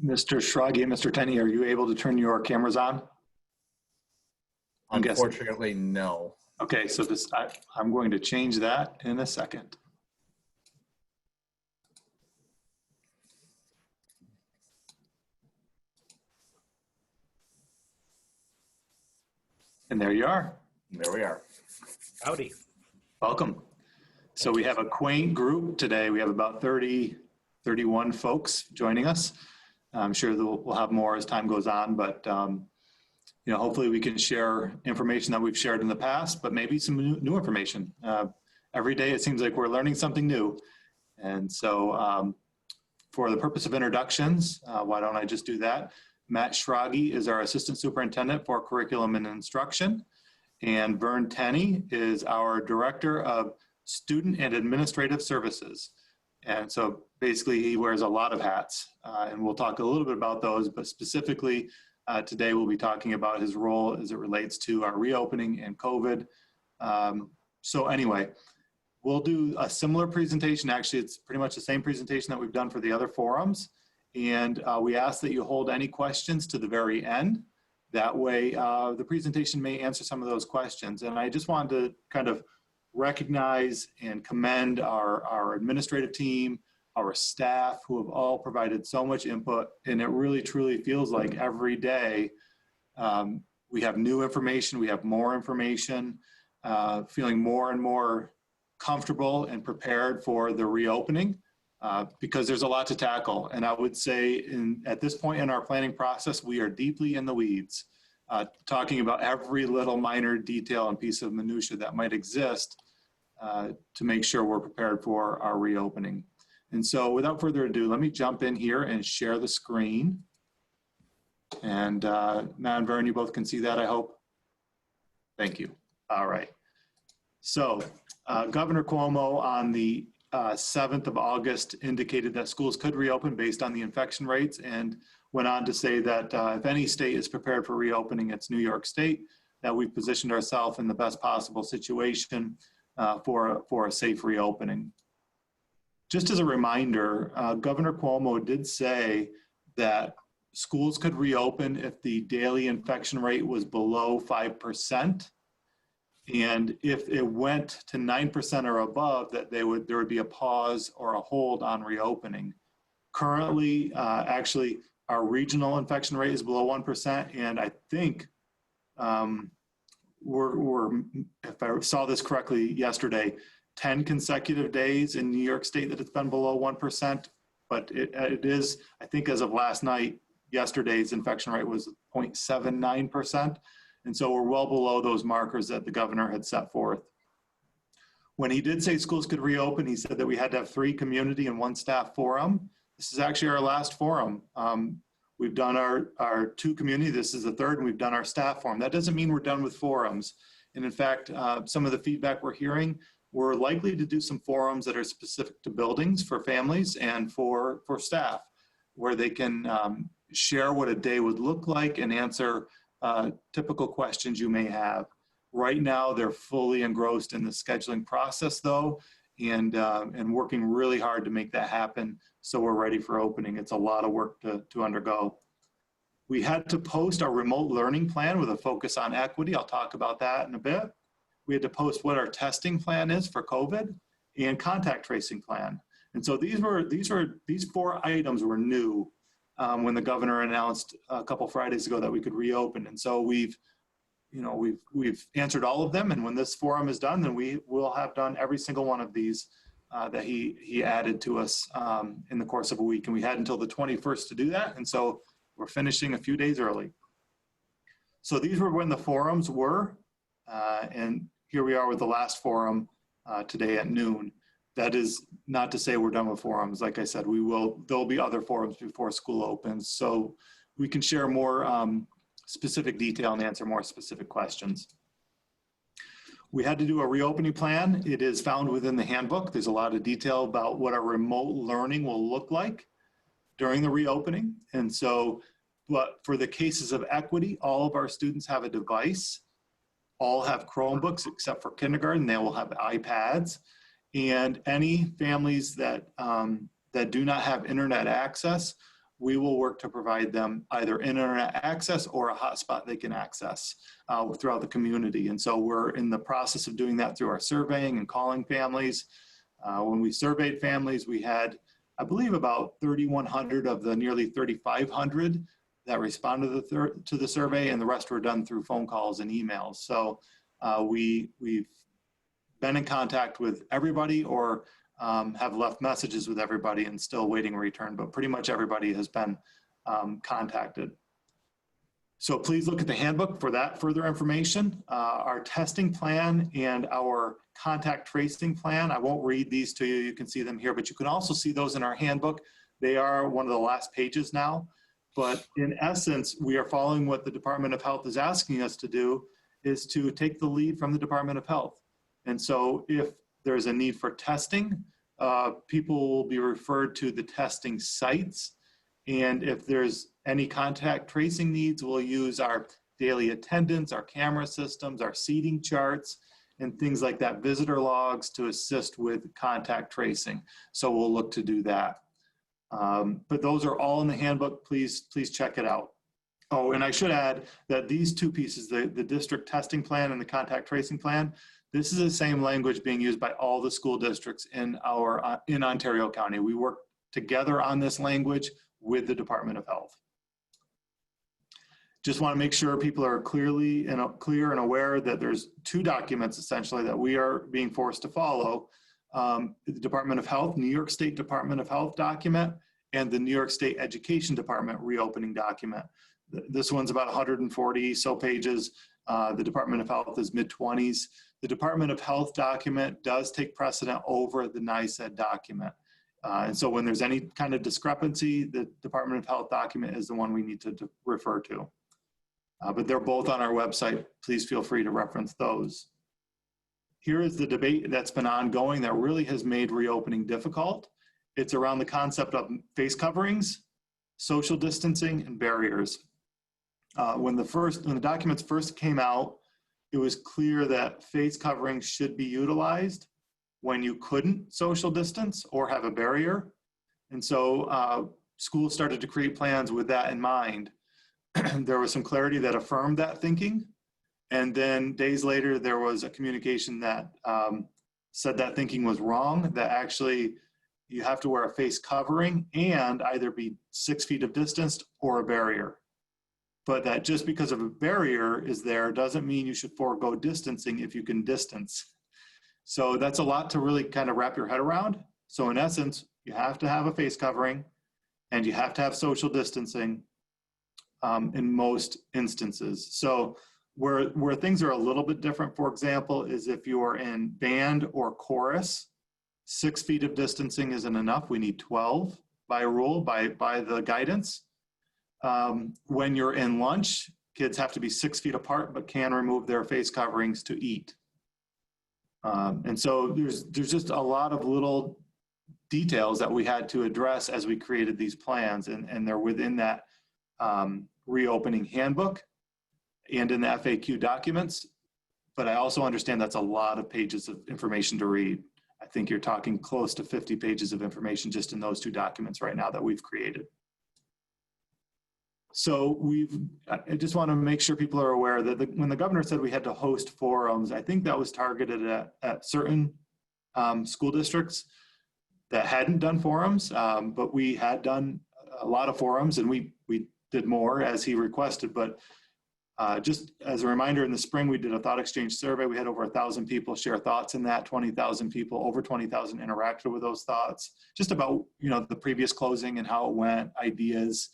Mr. Schragi and Mr. Tenney, are you able to turn your cameras on? I'm guessing. Unfortunately, no. Okay, so I'm going to change that in a second. And there you are. There we are. Howdy. Welcome. So we have a quaint group today. We have about 31 folks joining us. I'm sure that we'll have more as time goes on, but hopefully we can share information that we've shared in the past, but maybe some new information. Every day it seems like we're learning something new. And so for the purpose of introductions, why don't I just do that? Matt Schragi is our Assistant Superintendent for Curriculum and Instruction, and Vern Tenney is our Director of Student and Administrative Services. And so basically he wears a lot of hats, and we'll talk a little bit about those, but specifically today we'll be talking about his role as it relates to our reopening and COVID. So anyway, we'll do a similar presentation. Actually, it's pretty much the same presentation that we've done for the other forums. And we ask that you hold any questions to the very end. That way the presentation may answer some of those questions. And I just wanted to kind of recognize and commend our administrative team, our staff who have all provided so much input. And it really truly feels like every day we have new information, we have more information, feeling more and more comfortable and prepared for the reopening. Because there's a lot to tackle. And I would say at this point in our planning process, we are deeply in the weeds, talking about every little minor detail and piece of minutia that might exist to make sure we're prepared for our reopening. And so without further ado, let me jump in here and share the screen. And Matt and Vern, you both can see that, I hope. Thank you. All right. So Governor Cuomo on the 7th of August indicated that schools could reopen based on the infection rates, and went on to say that if any state is prepared for reopening, it's New York State, that we've positioned ourselves in the best possible situation for a safe reopening. Just as a reminder, Governor Cuomo did say that schools could reopen if the daily infection rate was below 5%. And if it went to 9% or above, that there would be a pause or a hold on reopening. Currently, actually, our regional infection rate is below 1%, and I think we're, if I saw this correctly yesterday, 10 consecutive days in New York State that it's been below 1%. But it is, I think, as of last night, yesterday's infection rate was 0.79%. And so we're well below those markers that the governor had set forth. When he did say schools could reopen, he said that we had to have 3 community and 1 staff forum. This is actually our last forum. We've done our 2 community, this is the 3rd, and we've done our staff forum. That doesn't mean we're done with forums. And in fact, some of the feedback we're hearing, we're likely to do some forums that are specific to buildings for families and for staff, where they can share what a day would look like and answer typical questions you may have. Right now, they're fully engrossed in the scheduling process, though, and working really hard to make that happen so we're ready for opening. It's a lot of work to undergo. We had to post our remote learning plan with a focus on equity. I'll talk about that in a bit. We had to post what our testing plan is for COVID and contact tracing plan. And so these 4 items were new when the governor announced a couple Fridays ago that we could reopen. And so we've answered all of them. And when this forum is done, then we will have done every single one of these that he added to us in the course of a week. And we had until the 21st to do that. And so we're finishing a few days early. So these were when the forums were, and here we are with the last forum today at noon. That is not to say we're done with forums. Like I said, there'll be other forums before school opens, so we can share more specific detail and answer more specific questions. We had to do a reopening plan. It is found within the handbook. There's a lot of detail about what our remote learning will look like during the reopening. And so, but for the cases of equity, all of our students have a device, all have Chromebooks except for kindergarten. They will have iPads. And any families that do not have internet access we will work to provide them either internet access or a hotspot they can access throughout the community. And so we're in the process of doing that through our surveying and calling families. When we surveyed families, we had, I believe, about 3,100 of the nearly 3,500 that responded to the survey, and the rest were done through phone calls and emails. So we've been in contact with everybody, or have left messages with everybody and still waiting a return, but pretty much everybody has been contacted. So please look at the handbook for that further information. Our testing plan and our contact tracing plan, I won't read these to you, you can see them here, but you can also see those in our handbook. They are one of the last pages now. But in essence, we are following what the Department of Health is asking us to do, is to take the lead from the Department of Health. And so if there's a need for testing, people will be referred to the testing sites. And if there's any contact tracing needs, we'll use our daily attendance, our camera systems, our seating charts, and things like that, visitor logs to assist with contact tracing. So we'll look to do that. But those are all in the handbook. Please check it out. Oh, and I should add that these two pieces, the district testing plan and the contact tracing plan, this is the same language being used by all the school districts in Ontario County. We work together on this language with the Department of Health. Just want to make sure people are clear and aware that there's two documents essentially that we are being forced to follow. The Department of Health, New York State Department of Health document, and the New York State Education Department reopening document. This one's about 140 so pages. The Department of Health is mid-20s. The Department of Health document does take precedent over the NICEAD document. And so when there's any kind of discrepancy, the Department of Health document is the one we need to refer to. But they're both on our website. Please feel free to reference those. Here is the debate that's been ongoing that really has made reopening difficult. It's around the concept of face coverings, social distancing, and barriers. When the documents first came out, it was clear that face coverings should be utilized when you couldn't social distance or have a barrier. And so schools started to create plans with that in mind. There was some clarity that affirmed that thinking. And then days later, there was a communication that said that thinking was wrong, that actually you have to wear a face covering and either be 6 feet of distance or a barrier. But that just because of a barrier is there doesn't mean you should forego distancing if you can distance. So that's a lot to really kind of wrap your head around. So in essence, you have to have a face covering and you have to have social distancing in most instances. So where things are a little bit different, for example, is if you're in band or chorus, 6 feet of distancing isn't enough. We need 12 by rule, by the guidance. When you're in lunch, kids have to be 6 feet apart, but can remove their face coverings to eat. And so there's just a lot of little details that we had to address as we created these plans, and they're within that reopening handbook and in the FAQ documents. But I also understand that's a lot of pages of information to read. I think you're talking close to 50 pages of information just in those two documents right now that we've created. So I just want to make sure people are aware that when the governor said we had to host forums, I think that was targeted at certain school districts that hadn't done forums, but we had done a lot of forums, and we did more as he requested. But just as a reminder, in the spring, we did a thought exchange survey. We had over 1,000 people share thoughts in that, 20,000 people, over 20,000 interacted with those thoughts, just about, the previous closing and how it went, ideas,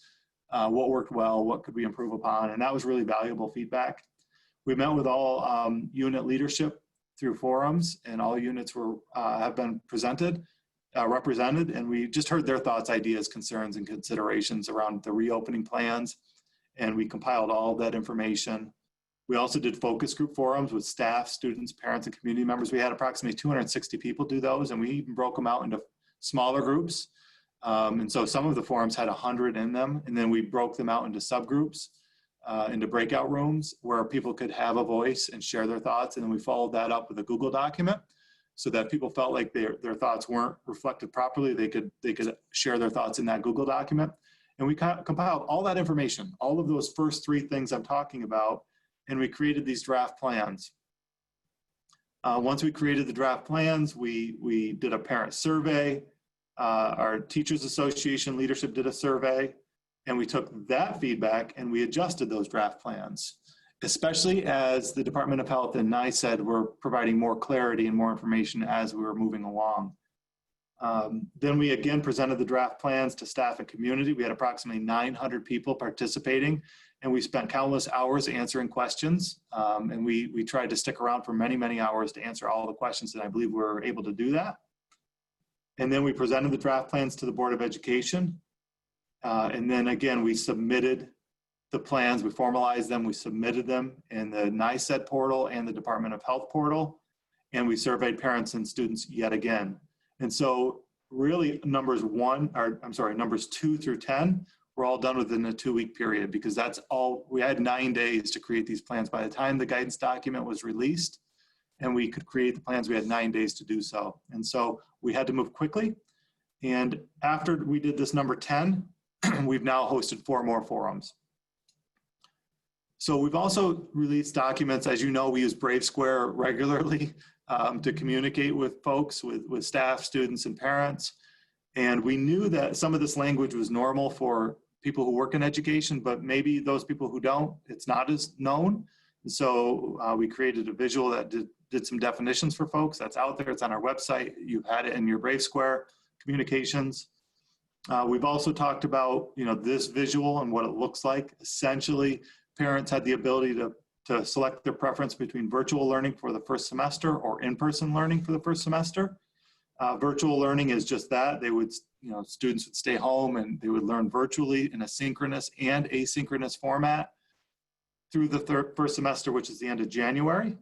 what worked well, what could we improve upon. And that was really valuable feedback. We met with all unit leadership through forums, and all units have been represented, and we just heard their thoughts, ideas, concerns, and considerations around the reopening plans. And we compiled all of that information. We also did focus group forums with staff, students, parents, and community members. We had approximately 260 people do those, and we even broke them out into smaller groups. And so some of the forums had 100 in them, and then we broke them out into subgroups, into breakout rooms where people could have a voice and share their thoughts. And then we followed that up with a Google document so that people felt like their thoughts weren't reflected properly. They could share their thoughts in that Google document. And we compiled all that information, all of those first three things I'm talking about, and we created these draft plans. Once we created the draft plans, we did a parent survey. Our Teachers Association leadership did a survey, and we took that feedback and we adjusted those draft plans, especially as the Department of Health and NICED were providing more clarity and more information as we were moving along. Then we again presented the draft plans to staff and community. We had approximately 900 people participating, and we spent countless hours answering questions. And we tried to stick around for many, many hours to answer all the questions, and I believe we were able to do that. And then we presented the draft plans to the Board of Education. And then again, we submitted the plans, we formalized them, we submitted them in the NICED portal and the Department of Health portal, and we surveyed parents and students yet again. And so really numbers 2 through 10 were all done within a 2-week period, because that's all, we had 9 days to create these plans. By the time the guidance document was released and we could create the plans, we had 9 days to do so. And so we had to move quickly. And after we did this number 10, we've now hosted 4 more forums. So we've also released documents. As you know, we use Brave Square regularly to communicate with folks, with staff, students, and parents. And we knew that some of this language was normal for people who work in education, but maybe those people who don't, it's not as known. And so we created a visual that did some definitions for folks. That's out there, it's on our website. You've had it in your Brave Square communications. We've also talked about, this visual and what it looks like. Essentially, parents had the ability to select their preference between virtual learning for the first semester or in-person learning for the first semester. Virtual learning is just that. They would, students would stay home and they would learn virtually in a synchronous and asynchronous format through the first semester, which is the end of January.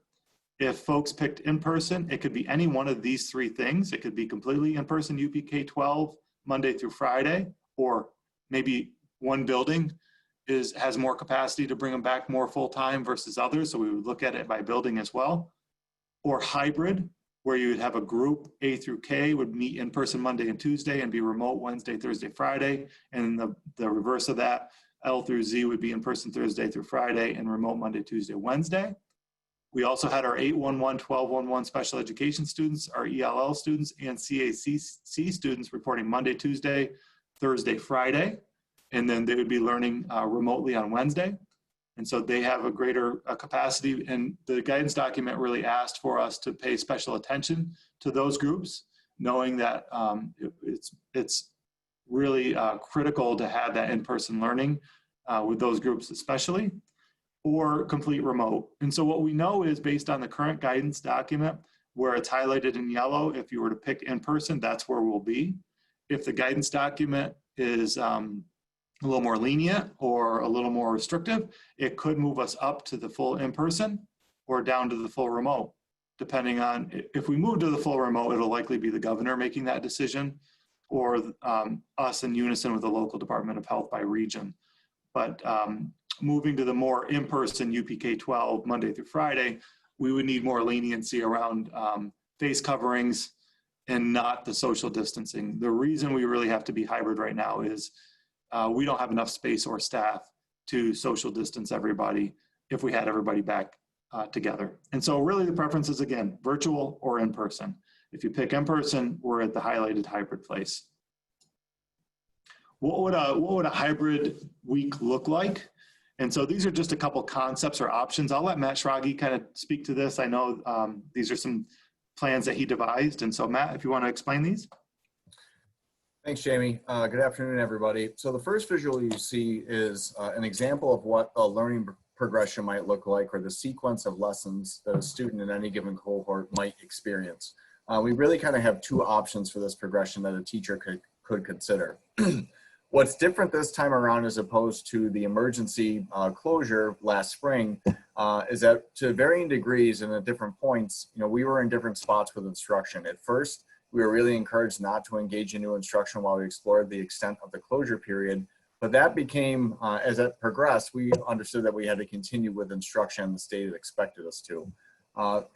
If folks picked in-person, it could be any one of these 3 things. It could be completely in-person UPK-12, Monday through Friday, or maybe one building has more capacity to bring them back more full-time versus others, so we would look at it by building as well. Or hybrid, where you would have a group A through K would meet in person Monday and Tuesday and be remote Wednesday, Thursday, Friday, and the reverse of that, L through Z would be in person Thursday through Friday and remote Monday, Tuesday, Wednesday. We also had our 811, 1211 special education students, our ELL students, and CACC students reporting Monday, Tuesday, Thursday, Friday, and then they would be learning remotely on Wednesday. And so they have a greater capacity, and the guidance document really asked for us to pay special attention to those groups, knowing that it's really critical to have that in-person learning with those groups especially, or complete remote. And so what we know is, based on the current guidance document, where it's highlighted in yellow, if you were to pick in person, that's where we'll be. If the guidance document is a little more lenient or a little more restrictive, it could move us up to the full in-person or down to the full remote. Depending on, if we move to the full remote, it'll likely be the governor making that decision, or us in unison with the local Department of Health by region. But moving to the more in-person UPK-12 Monday through Friday, we would need more leniency around face coverings and not the social distancing. The reason we really have to be hybrid right now is we don't have enough space or staff to social distance everybody if we had everybody back together. And so really the preference is, again, virtual or in person. If you pick in person, we're at the highlighted hybrid place. What would a hybrid week look like? And so these are just a couple concepts or options. I'll let Matt Schrage kind of speak to this. I know these are some plans that he devised. And so Matt, if you want to explain these. Thanks, Jamie. Good afternoon, everybody. So the first visual you see is an example of what a learning progression might look like, or the sequence of lessons that a student in any given cohort might experience. We really kind of have 2 options for this progression that a teacher could consider. What's different this time around, as opposed to the emergency closure last spring, is that to varying degrees and at different points, we were in different spots with instruction. At first, we were really encouraged not to engage in new instruction while we explored the extent of the closure period. But that became, as it progressed, we understood that we had to continue with instruction the state had expected us to.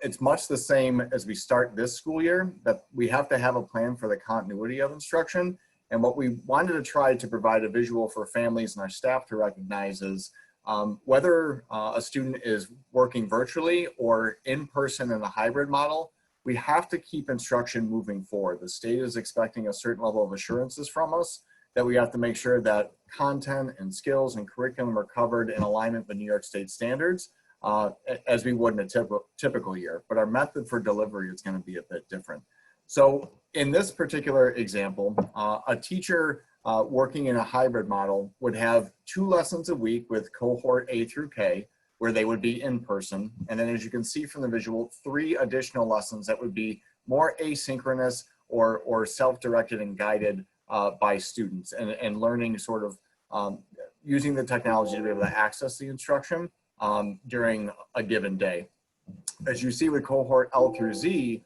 It's much the same as we start this school year, that we have to have a plan for the continuity of instruction. And what we wanted to try to provide a visual for families and our staff to recognize is whether a student is working virtually or in person in a hybrid model, we have to keep instruction moving forward. The state is expecting a certain level of assurances from us that we have to make sure that content and skills and curriculum are covered in alignment with New York State standards, as we would in a typical year. But our method for delivery is going to be a bit different. So in this particular example, a teacher working in a hybrid model would have 2 lessons a week with cohort A through K, where they would be in person. And then as you can see from the visual, 3 additional lessons that would be more asynchronous or self-directed and guided by students and learning sort of using the technology to be able to access the instruction during a given day. As you see with cohort L through Z,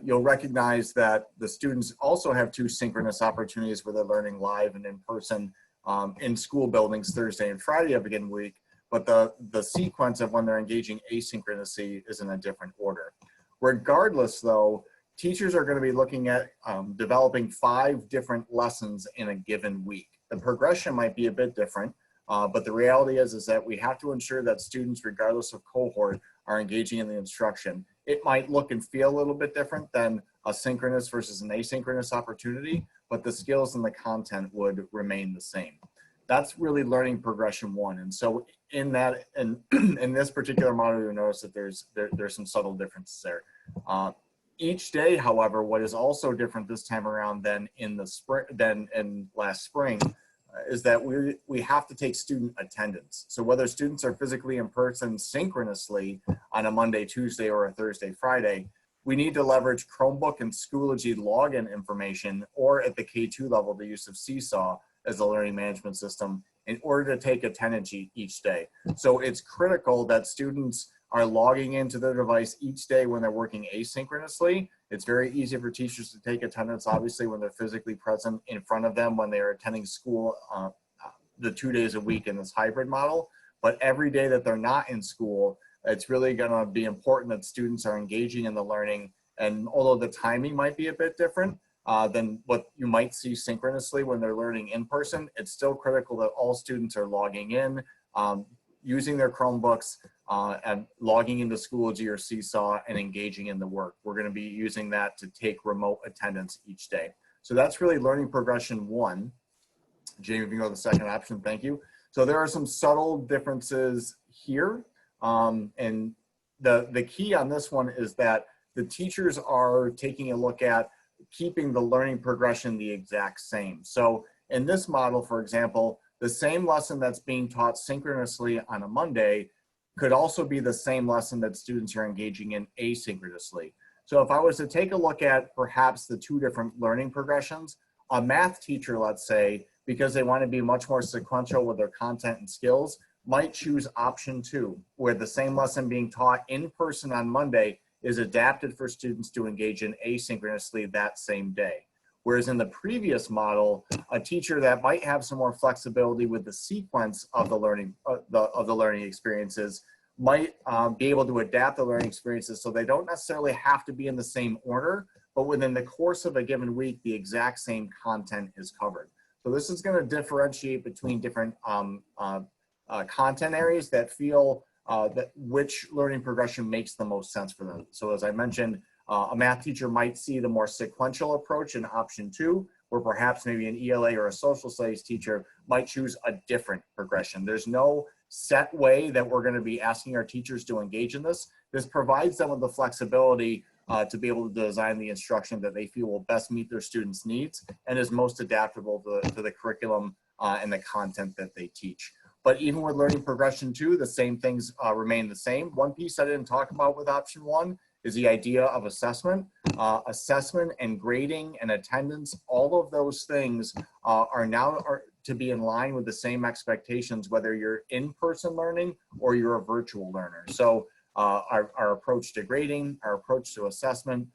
you'll recognize that the students also have 2 synchronous opportunities where they're learning live and in person in school buildings Thursday and Friday of a given week, but the sequence of when they're engaging asynchronously is in a different order. Regardless though, teachers are going to be looking at developing 5 different lessons in a given week. The progression might be a bit different, but the reality is that we have to ensure that students, regardless of cohort, are engaging in the instruction. It might look and feel a little bit different than a synchronous versus an asynchronous opportunity, but the skills and the content would remain the same. That's really learning progression 1. And so in that, in this particular model, you'll notice that there's some subtle differences there. Each day, however, what is also different this time around than in the spring, than in last spring, is that we have to take student attendance. So whether students are physically in person synchronously on a Monday, Tuesday, or a Thursday, Friday, we need to leverage Chromebook and Schoology login information, or at the K2 level, the use of Seesaw as a learning management system in order to take attendance each day. So it's critical that students are logging into their device each day when they're working asynchronously. It's very easy for teachers to take attendance, obviously, when they're physically present in front of them when they are attending school the 2 days a week in this hybrid model. But every day that they're not in school, it's really gonna be important that students are engaging in the learning. And although the timing might be a bit different than what you might see synchronously when they're learning in person, it's still critical that all students are logging in, using their Chromebooks, and logging into Schoology or Seesaw and engaging in the work. We're going to be using that to take remote attendance each day. So that's really learning progression 1. Jamie, if you go to the second option, thank you. So there are some subtle differences here. And the key on this one is that the teachers are taking a look at keeping the learning progression the exact same. So in this model, for example, the same lesson that's being taught synchronously on a Monday could also be the same lesson that students are engaging in asynchronously. So if I was to take a look at perhaps the 2 different learning progressions, a math teacher, let's say, because they want to be much more sequential with their content and skills, might choose option 2, where the same lesson being taught in person on Monday is adapted for students to engage in asynchronously that same day. Whereas in the previous model, a teacher that might have some more flexibility with the sequence of the learning experiences might be able to adapt the learning experiences so they don't necessarily have to be in the same order, but within the course of a given week, the exact same content is covered. So this is going to differentiate between different content areas that feel that which learning progression makes the most sense for them. So as I mentioned, a math teacher might see the more sequential approach in option 2, where perhaps maybe an ELA or a social studies teacher might choose a different progression. There's no set way that we're going to be asking our teachers to engage in this. This provides them with the flexibility to be able to design the instruction that they feel will best meet their students' needs and is most adaptable to the curriculum and the content that they teach. But even with learning progression 2, the same things remain the same. One piece I didn't talk about with option 1 is the idea of assessment. Assessment and grading and attendance, all of those things are now to be in line with the same expectations, whether you're in-person learning or you're a virtual learner. So our approach to grading, our approach to assessment,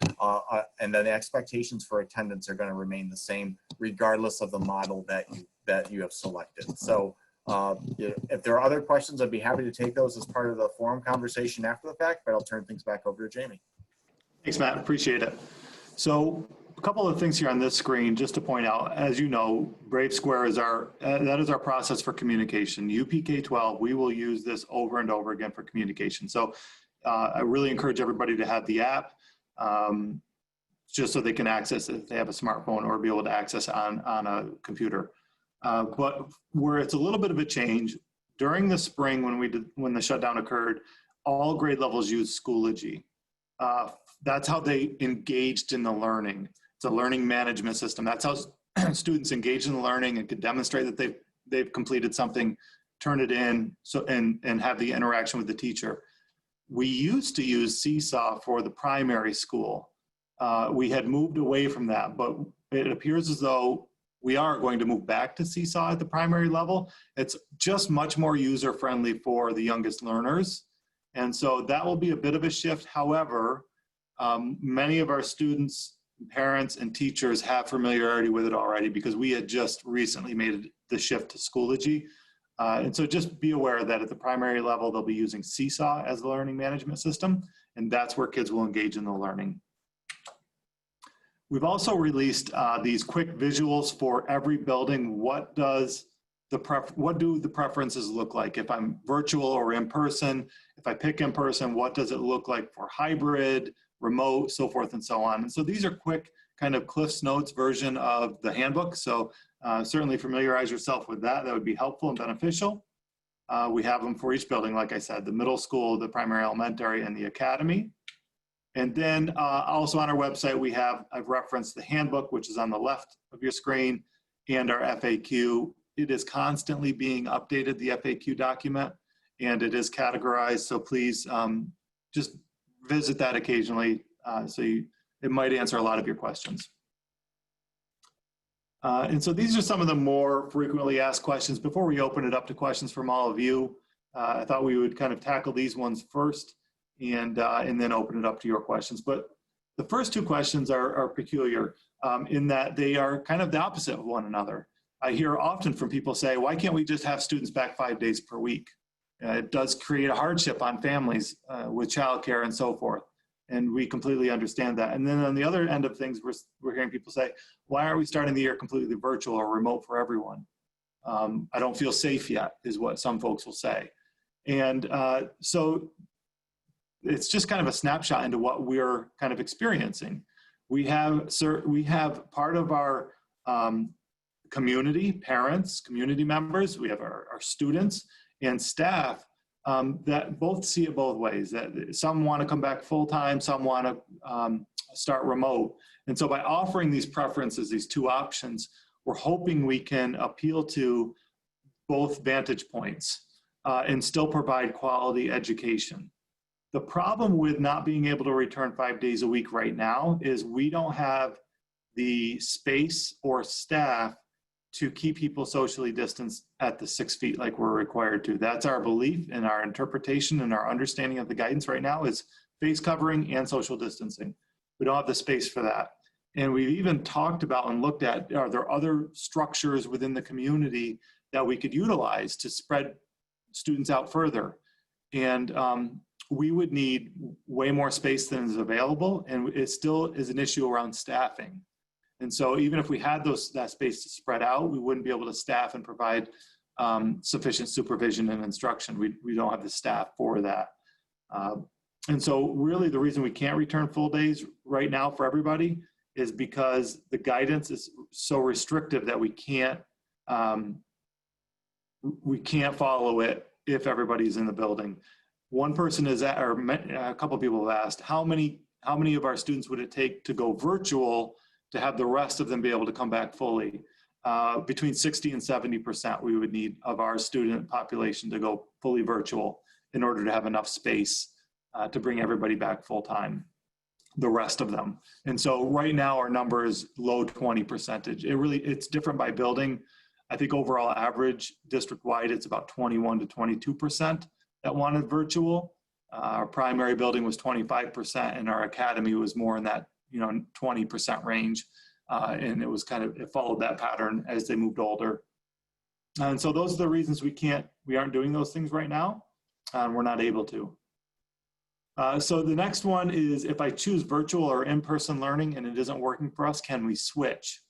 and then the expectations for attendance are going to remain the same regardless of the model that you have selected. So if there are other questions, I'd be happy to take those as part of the forum conversation after the fact, but I'll turn things back over to Jamie. Thanks, Matt. Appreciate it. So a couple of things here on this screen, just to point out, as you know, Brave Square is that is our process for communication. UPK-12, we will use this over and over again for communication. So I really encourage everybody to have the app, just so they can access it if they have a smartphone or be able to access it on a computer. But where it's a little bit of a change, during the spring when the shutdown occurred, all grade levels used Schoology. That's how they engaged in the learning. It's a learning management system. That's how students engage in the learning and could demonstrate that they've completed something, turn it in, and have the interaction with the teacher. We used to use Seesaw for the primary school. We had moved away from that, but it appears as though we are going to move back to Seesaw at the primary level. It's just much more user-friendly for the youngest learners. And so that will be a bit of a shift. However, many of our students, parents, and teachers have familiarity with it already because we had just recently made the shift to Schoology. And so just be aware that at the primary level, they'll be using Seesaw as the learning management system, and that's where kids will engage in the learning. We've also released these quick visuals for every building. What do the preferences look like? If I'm virtual or in person, if I pick in person, what does it look like for hybrid, remote, so forth and so on. And so these are quick kind of Cliff's Notes version of the handbook. So certainly familiarize yourself with that. That would be helpful and beneficial. We have them for each building, like I said, the middle school, the primary elementary, and the academy. And then also on our website, I've referenced the handbook, which is on the left of your screen, and our FAQ. It is constantly being updated, the FAQ document, and it is categorized. So please just visit that occasionally. It might answer a lot of your questions. And so these are some of the more frequently asked questions. Before we open it up to questions from all of you, I thought we would kind of tackle these ones first and then open it up to your questions. But the first two questions are peculiar in that they are kind of the opposite of one another. I hear often from people say, why can't we just have students back 5 days per week? It does create a hardship on families with childcare and so forth. And we completely understand that. And then on the other end of things, we're hearing people say, why aren't we starting the year completely virtual or remote for everyone? I don't feel safe yet, is what some folks will say. And so it's just kind of a snapshot into what we're kind of experiencing. We have part of our community, parents, community members, we have our students and staff that both see it both ways. That some want to come back full-time, some want to start remote. And so by offering these preferences, these two options, we're hoping we can appeal to both vantage points and still provide quality education. The problem with not being able to return 5 days a week right now is we don't have the space or staff to keep people socially distanced at the 6 feet like we're required to. That's our belief and our interpretation and our understanding of the guidance right now is face covering and social distancing. We don't have the space for that. And we've even talked about and looked at, are there other structures within the community that we could utilize to spread students out further? And we would need way more space than is available, and it still is an issue around staffing. And so even if we had that space to spread out, we wouldn't be able to staff and provide sufficient supervision and instruction. We don't have the staff for that. And so really the reason we can't return full days right now for everybody is because the guidance is so restrictive that we can't follow it if everybody's in the building. One person is at, or a couple of people have asked, how many of our students would it take to go virtual to have the rest of them be able to come back fully? Between 60 and 70% we would need of our student population to go fully virtual in order to have enough space to bring everybody back full time, the rest of them. And so right now our number is low 20%. It's different by building. I think overall average district-wide, it's about 21 to 22% that wanted virtual. Our primary building was 25%, and our academy was more in that 20% range. And it followed that pattern as they moved older. And so those are the reasons we aren't doing those things right now, and we're not able to. So the next one is, if I choose virtual or in-person learning and it isn't working for us, can we switch?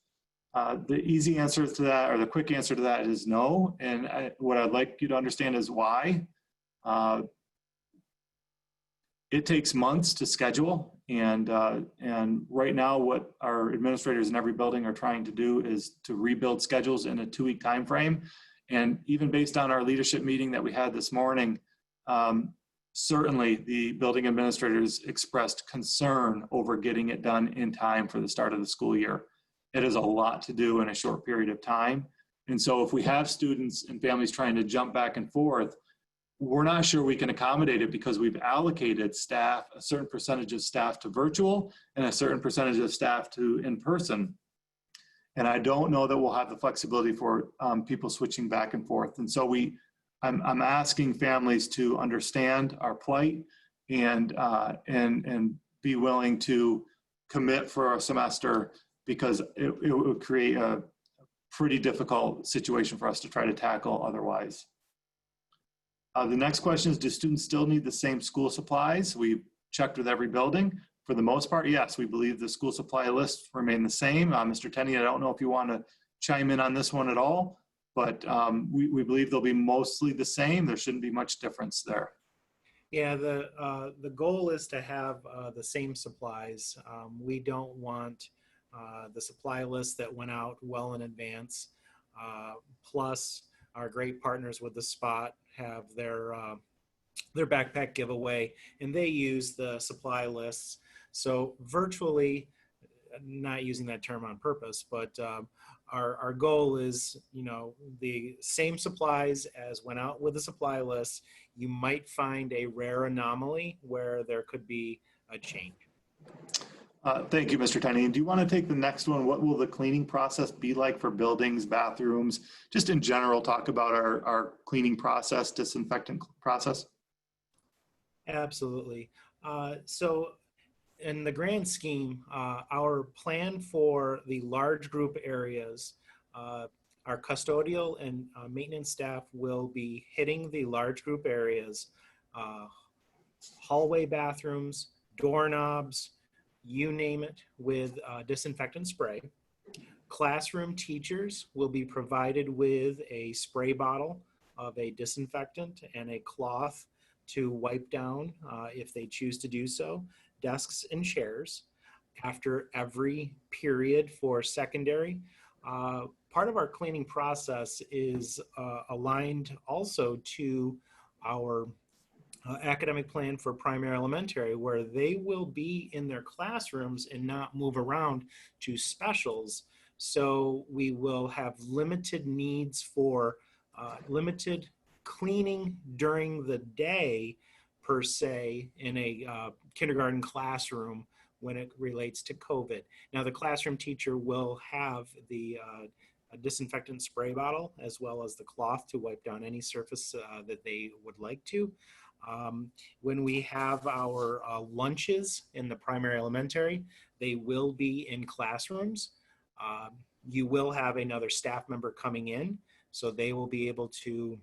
The easy answer to that, or the quick answer to that, is no. And what I'd like you to understand is why. It takes months to schedule, and right now what our administrators in every building are trying to do is to rebuild schedules in a 2-week time frame. And even based on our leadership meeting that we had this morning, certainly the building administrators expressed concern over getting it done in time for the start of the school year. It is a lot to do in a short period of time. And so if we have students and families trying to jump back and forth, we're not sure we can accommodate it, because we've allocated staff, a certain percentage of staff to virtual and a certain percentage of staff to in-person. And I don't know that we'll have the flexibility for people switching back and forth. And so I'm asking families to understand our plight and be willing to commit for a semester, because it would create a pretty difficult situation for us to try to tackle otherwise. The next question is, do students still need the same school supplies? We've checked with every building. For the most part, yes, we believe the school supply lists remain the same. Mr. Tenney, I don't know if you want to chime in on this one at all, but we believe they'll be mostly the same. There shouldn't be much difference there. Yeah, the goal is to have the same supplies. We don't want the supply list that went out well in advance, plus our great partners with the Spot have their backpack giveaway, and they use the supply lists. So virtually, not using that term on purpose, but our goal is, the same supplies as went out with the supply list. You might find a rare anomaly where there could be a change. Thank you, Mr. Tenney. Do you want to take the next one? What will the cleaning process be like for buildings, bathrooms? Just in general, talk about our cleaning process, disinfectant process. Absolutely. So in the grand scheme, our plan for the large group areas, our custodial and maintenance staff will be hitting the large group areas, hallway bathrooms, doorknobs, you name it, with disinfectant spray. Classroom teachers will be provided with a spray bottle of a disinfectant and a cloth to wipe down if they choose to do so, desks and chairs. After every period for secondary, part of our cleaning process is aligned also to our academic plan for primary elementary, where they will be in their classrooms and not move around to specials. So we will have limited needs for limited cleaning during the day, per se, in a kindergarten classroom when it relates to COVID. Now, the classroom teacher will have the a disinfectant spray bottle, as well as the cloth to wipe down any surface that they would like to. When we have our lunches in the primary elementary, they will be in classrooms. You will have another staff member coming in, so they will be able to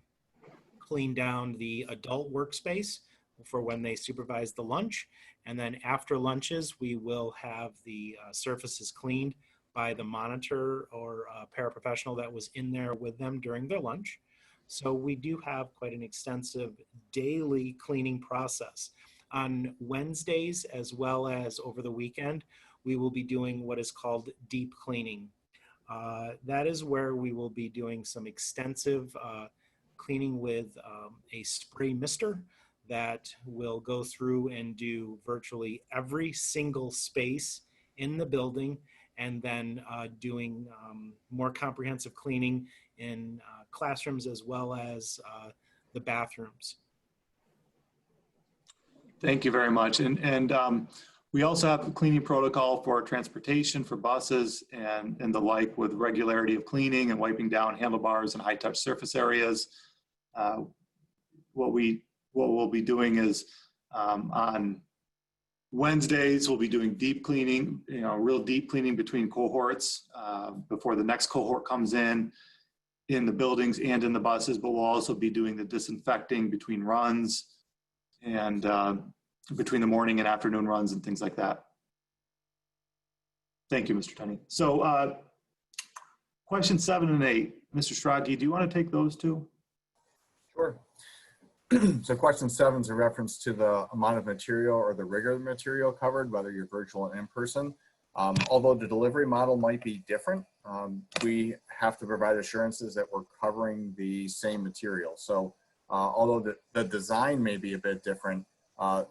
clean down the adult workspace for when they supervise the lunch. And then after lunches, we will have the surfaces cleaned by the monitor or paraprofessional that was in there with them during their lunch. So we do have quite an extensive daily cleaning process. On Wednesdays, as well as over the weekend, we will be doing what is called deep cleaning. That is where we will be doing some extensive cleaning with a spray mister that will go through and do virtually every single space in the building, and then doing more comprehensive cleaning in classrooms as well as the bathrooms. Thank you very much. And we also have a cleaning protocol for transportation, for buses and the like, with regularity of cleaning and wiping down handlebars and high touch surface areas. What we'll be doing is on Wednesdays, we'll be doing deep cleaning, real deep cleaning between cohorts before the next cohort comes in the buildings and in the buses, but we'll also be doing the disinfecting between runs and between the morning and afternoon runs and things like that. Thank you, Mr. Tunney. So question 7 and 8, Mr. Strachey, do you want to take those two? Sure. So question 7 is a reference to the amount of material or the rigor of the material covered, whether you're virtual and in person. Although the delivery model might be different, we have to provide assurances that we're covering the same material. So although the design may be a bit different,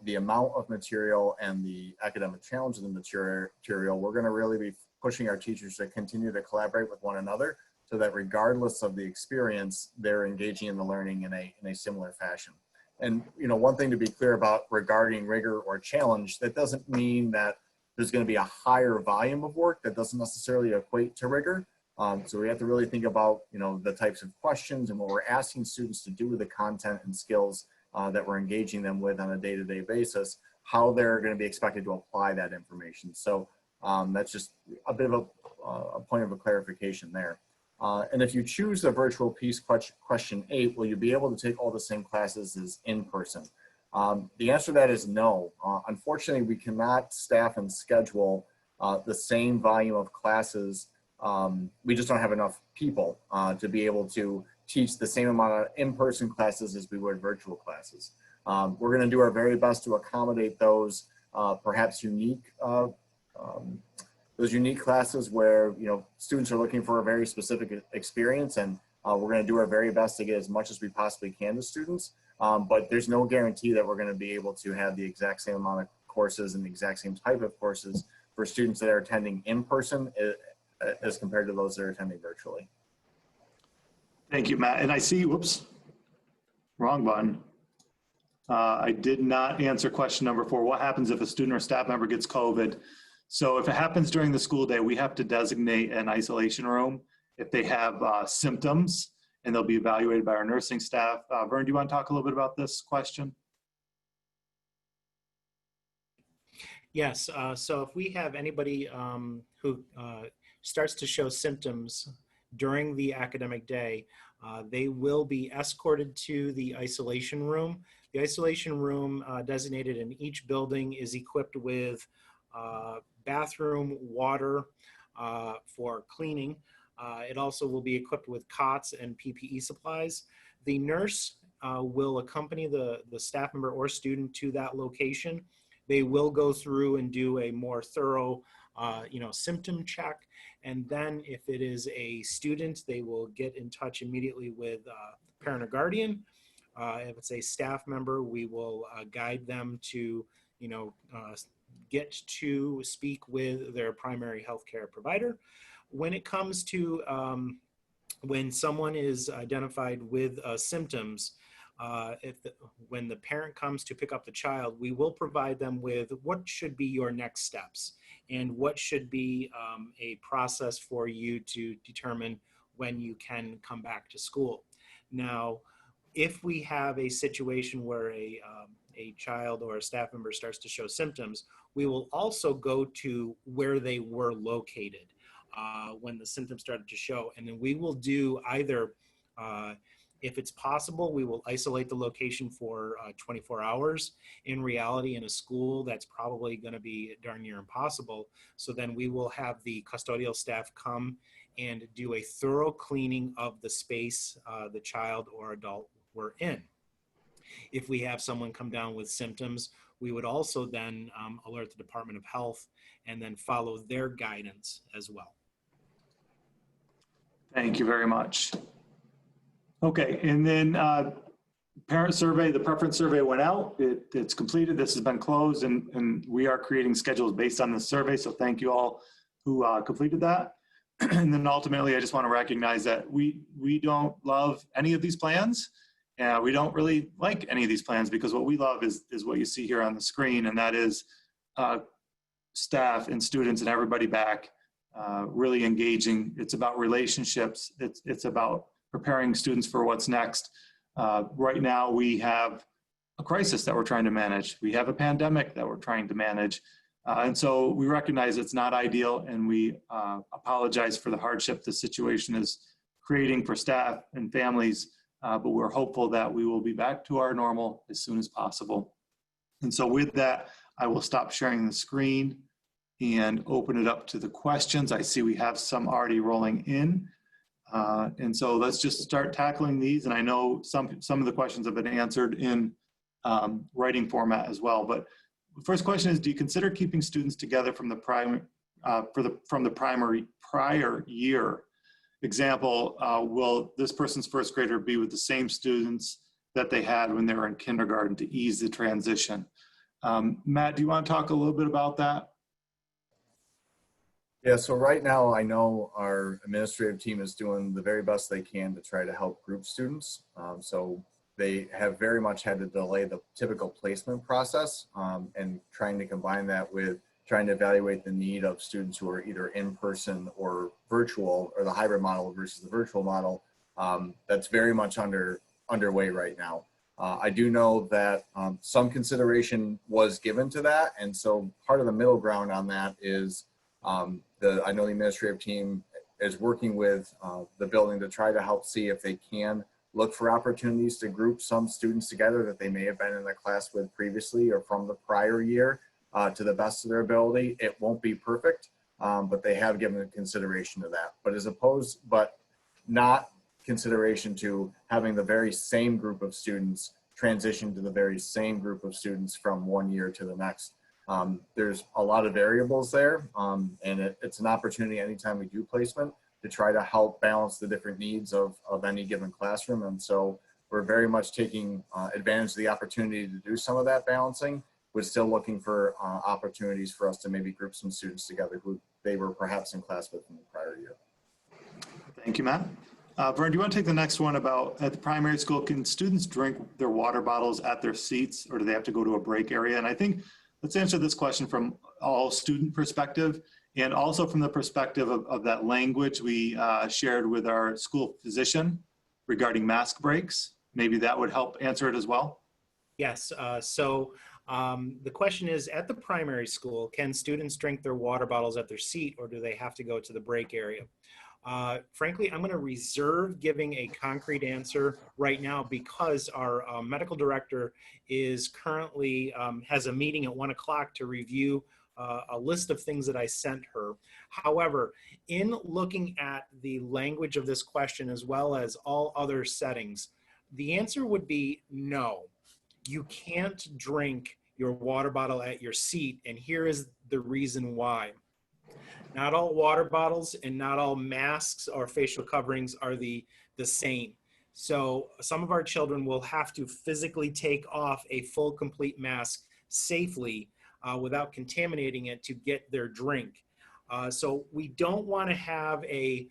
the amount of material and the academic challenge of the material, we're going to really be pushing our teachers to continue to collaborate with one another so that regardless of the experience, they're engaging in the learning in a similar fashion. And, you know, one thing to be clear about regarding rigor or challenge, that doesn't mean that there's going to be a higher volume of work. That doesn't necessarily equate to rigor. So we have to really think about, you know, the types of questions and what we're asking students to do with the content and skills that we're engaging them with on a day-to-day basis, how they're going to be expected to apply that information. So that's just a bit of a point of a clarification there. And if you choose the virtual piece, question 8, will you be able to take all the same classes as in person? The answer to that is no. Unfortunately, we cannot staff and schedule the same volume of classes. We just don't have enough people to be able to teach the same amount of in-person classes as we would virtual classes. We're going to do our very best to accommodate those perhaps unique those unique classes where, you know, students are looking for a very specific experience, and we're going to do our very best to get as much as we possibly can to students. But there's no guarantee that we're going to be able to have the exact same amount of courses and the exact same type of courses for students that are attending in person as compared to those that are attending virtually. Thank you, Matt. And I see, whoops, wrong button. I did not answer question number 4. What happens if a student or staff member gets COVID? So if it happens during the school day, we have to designate an isolation room if they have symptoms, and they'll be evaluated by our nursing staff. Vern, do you want to talk a little bit about this question? Yes, so if we have anybody who starts to show symptoms during the academic day, they will be escorted to the isolation room. The isolation room designated in each building is equipped with bathroom, water for cleaning. It also will be equipped with cots and PPE supplies. The nurse will accompany the staff member or student to that location. They will go through and do a more thorough symptom check. And then if it is a student, they will get in touch immediately with parent or guardian. If it's a staff member, we will guide them to, get to speak with their primary healthcare provider. When it comes to when someone is identified with symptoms, when the parent comes to pick up the child, we will provide them with what should be your next steps and what should be a process for you to determine when you can come back to school. Now, if we have a situation where a child or a staff member starts to show symptoms, we will also go to where they were located when the symptoms started to show. And then we will do either, if it's possible, we will isolate the location for 24 hours. In reality, in a school, that's probably going to be darn near impossible. So then we will have the custodial staff come and do a thorough cleaning of the space the child or adult were in. If we have someone come down with symptoms, we would also then alert the Department of Health and then follow their guidance as well. Thank you very much. Okay, and then parent survey, the preference survey went out. It's completed. This has been closed, and we are creating schedules based on the survey. So thank you all who completed that. And then ultimately, I just want to recognize that we don't love any of these plans. We don't really like any of these plans, because what we love is what you see here on the screen, and that is staff and students and everybody back really engaging. It's about relationships. It's about preparing students for what's next. Right now, we have a crisis that we're trying to manage. We have a pandemic that we're trying to manage. And so we recognize it's not ideal, and we apologize for the hardship the situation is creating for staff and families. But we're hopeful that we will be back to our normal as soon as possible. And so with that, I will stop sharing the screen and open it up to the questions. I see we have some already rolling in. And so let's just start tackling these. And I know some of the questions have been answered in writing format as well. But the first question is, do you consider keeping students together from the primary prior year? Example, will this person's first grader be with the same students that they had when they were in kindergarten to ease the transition? Matt, do you want to talk a little bit about that? Yeah, so right now I know our administrative team is doing the very best they can to try to help group students. So they have very much had to delay the typical placement process and trying to combine that with trying to evaluate the need of students who are either in person or virtual, or the hybrid model versus the virtual model. That's very much underway right now. I do know that some consideration was given to that. And so part of the middle ground on that is I know the administrative team is working with the building to try to help see if they can look for opportunities to group some students together that they may have been in a class with previously or from the prior year to the best of their ability. It won't be perfect, but they have given consideration to that. But not consideration to having the very same group of students transition to the very same group of students from one year to the next. There's a lot of variables there, and it's an opportunity anytime we do placement to try to help balance the different needs of any given classroom. And so we're very much taking advantage of the opportunity to do some of that balancing. We're still looking for opportunities for us to maybe group some students together who they were perhaps in class with in the prior year. Thank you, Matt. Vern, do you want to take the next one about at the primary school, can students drink their water bottles at their seats, or do they have to go to a break area? And I think let's answer this question from all student perspective and also from the perspective of that language we shared with our school physician regarding mask breaks. Maybe that would help answer it as well. Yes. The question is, at the primary school, can students drink their water bottles at their seat, or do they have to go to the break area? Frankly, I'm going to reserve giving a concrete answer right now because our medical director is currently has a meeting at 1 o'clock to review a list of things that I sent her. However, in looking at the language of this question as well as all other settings, the answer would be no. You can't drink your water bottle at your seat, and here is the reason why. Not all water bottles and not all masks or facial coverings are the same. So some of our children will have to physically take off a full complete mask safely without contaminating it to get their drink. So we don't want to have I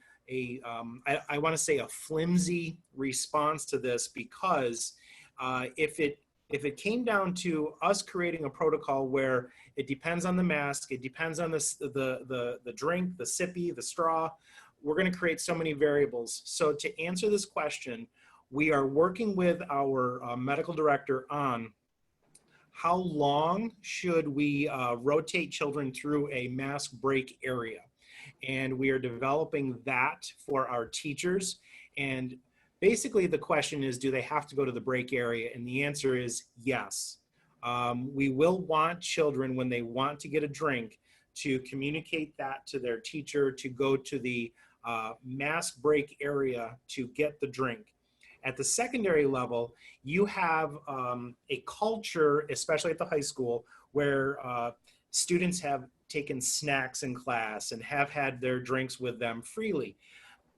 want to say a flimsy response to this, because if it came down to us creating a protocol where it depends on the mask, it depends on the drink, the sippy, the straw, we're going to create so many variables. So to answer this question, we are working with our medical director on how long should we rotate children through a mask break area. And we are developing that for our teachers. And basically, the question is, do they have to go to the break area? And the answer is yes. We will want children, when they want to get a drink, to communicate that to their teacher, to go to the mask break area to get the drink. At the secondary level, you have a culture, especially at the high school, where students have taken snacks in class and have had their drinks with them freely.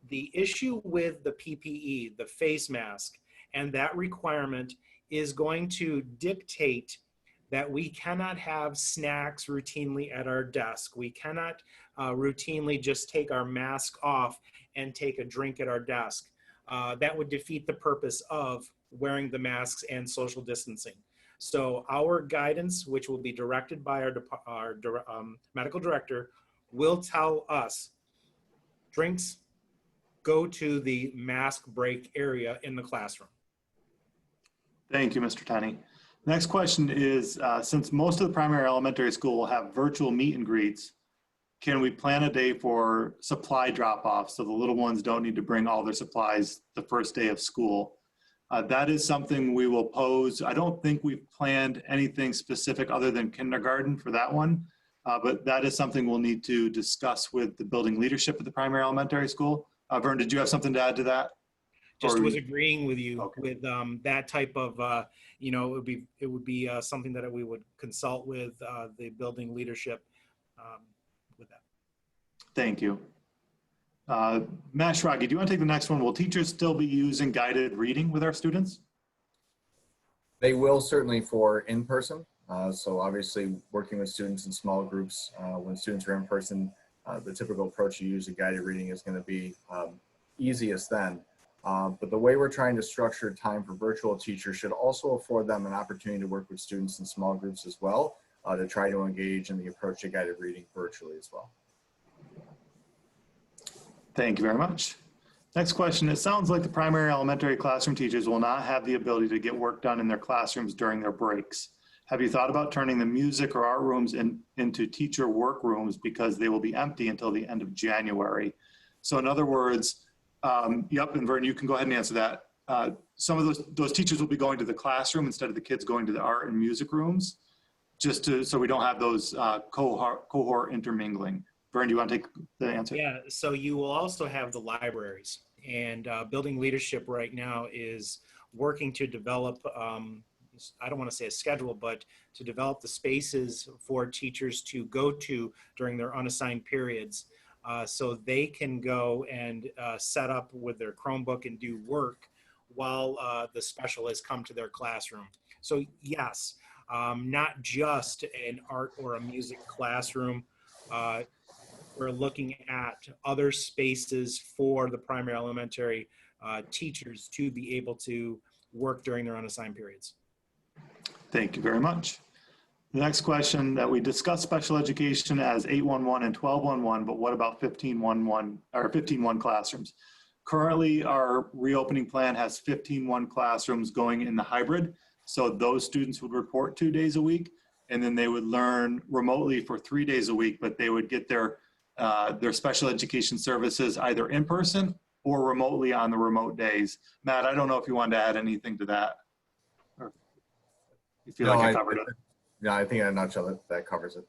The issue with the PPE, the face mask, and that requirement is going to dictate that we cannot have snacks routinely at our desk. We cannot routinely just take our mask off and take a drink at our desk. That would defeat the purpose of wearing the masks and social distancing. So our guidance, which will be directed by our medical director, will tell us drinks go to the mask break area in the classroom. Thank you, Mr. Tenney. Next question is, since most of the primary elementary school will have virtual meet and greets, can we plan a day for supply drop-off so the little ones don't need to bring all their supplies the first day of school? That is something we will pose. I don't think we've planned anything specific other than kindergarten for that one, but that is something we'll need to discuss with the building leadership at the primary elementary school. Vern, did you have something to add to that? Just Or- was agreeing with you Okay. with that type of, it would be something that we would consult with the building leadership with that. Thank you. Matt Schrage, do you want to take the next one? Will teachers still be using guided reading with our students? They will certainly for in-person. So obviously working with students in small groups, when students are in person, the typical approach you use to guided reading is going to be easiest then. But the way we're trying to structure time for virtual teachers should also afford them an opportunity to work with students in small groups as well, to try to engage in the approach to guided reading virtually as well. Thank you very much. Next question. It sounds like the primary elementary classroom teachers will not have the ability to get work done in their classrooms during their breaks. Have you thought about turning the music or art rooms into teacher work rooms because they will be empty until the end of January? So in other words, yep, and Vern, you can go ahead and answer that. Some of those teachers will be going to the classroom instead of the kids going to the art and music rooms, so we don't have those cohort intermingling. Vern, do you want to take the answer? Yeah, so you will also have the libraries, and building leadership right now is working to develop, I don't want to say a schedule, but to develop the spaces for teachers to go to during their unassigned periods, so they can go and set up with their Chromebook and do work while the specialists come to their classroom. So yes, not just an art or a music classroom. We're looking at other spaces for the primary elementary teachers to be able to work during their unassigned periods. Thank you very much. The next question, that we discuss special education as 811 and 1211, but what about 1511 or 15-1 classrooms? Currently, our reopening plan has 15-1 classrooms going in the hybrid. So those students would report 2 days a week, and then they would learn remotely for 3 days a week, but they would get their special education services either in person or remotely on the remote days. Matt, I don't know if you wanted to add anything to that, or you feel like I covered it. Yeah, I think in a nutshell that covers it.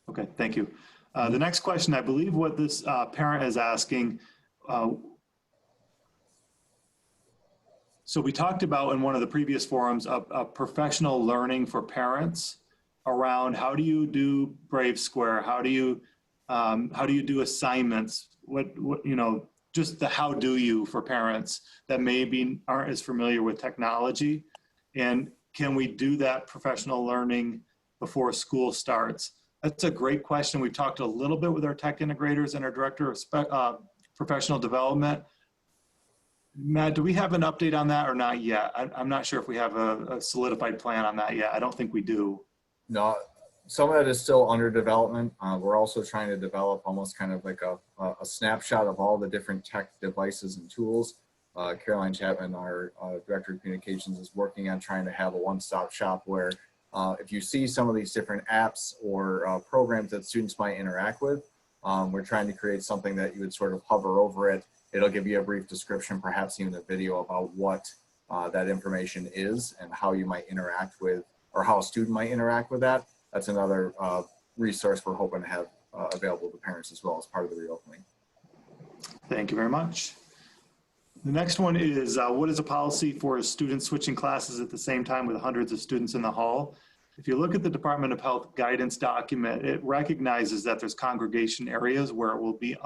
Okay, thank you. The next question, I believe what this parent is asking, so we talked about in one of the previous forums of professional learning for parents around how do you do Brave Square, how do you do assignments, what just the how do you for parents that maybe aren't as familiar with technology, and can we do that professional learning before school starts? That's a great question. We've talked a little bit with our tech integrators and our director of professional development. Matt, do we have an update on that or not yet? I'm not sure if we have a solidified plan on that yet. I don't think we do. No, some of that is still under development. We're also trying to develop almost kind of like a snapshot of all the different tech devices and tools. Caroline Chapman, our director of communications, is working on trying to have a one-stop shop where if you see some of these different apps or programs that students might interact with, we're trying to create something that you would sort of hover over it. It'll give you a brief description, perhaps even a video about what that information is and how you might interact with, or how a student might interact with that. That's another resource we're hoping to have available to parents as well as part of the reopening. Thank you very much. The next one is, what is a policy for students switching classes at the same time with hundreds of students in the hall? If you look at the Department of Health guidance document, it recognizes that there's congregation areas where it will be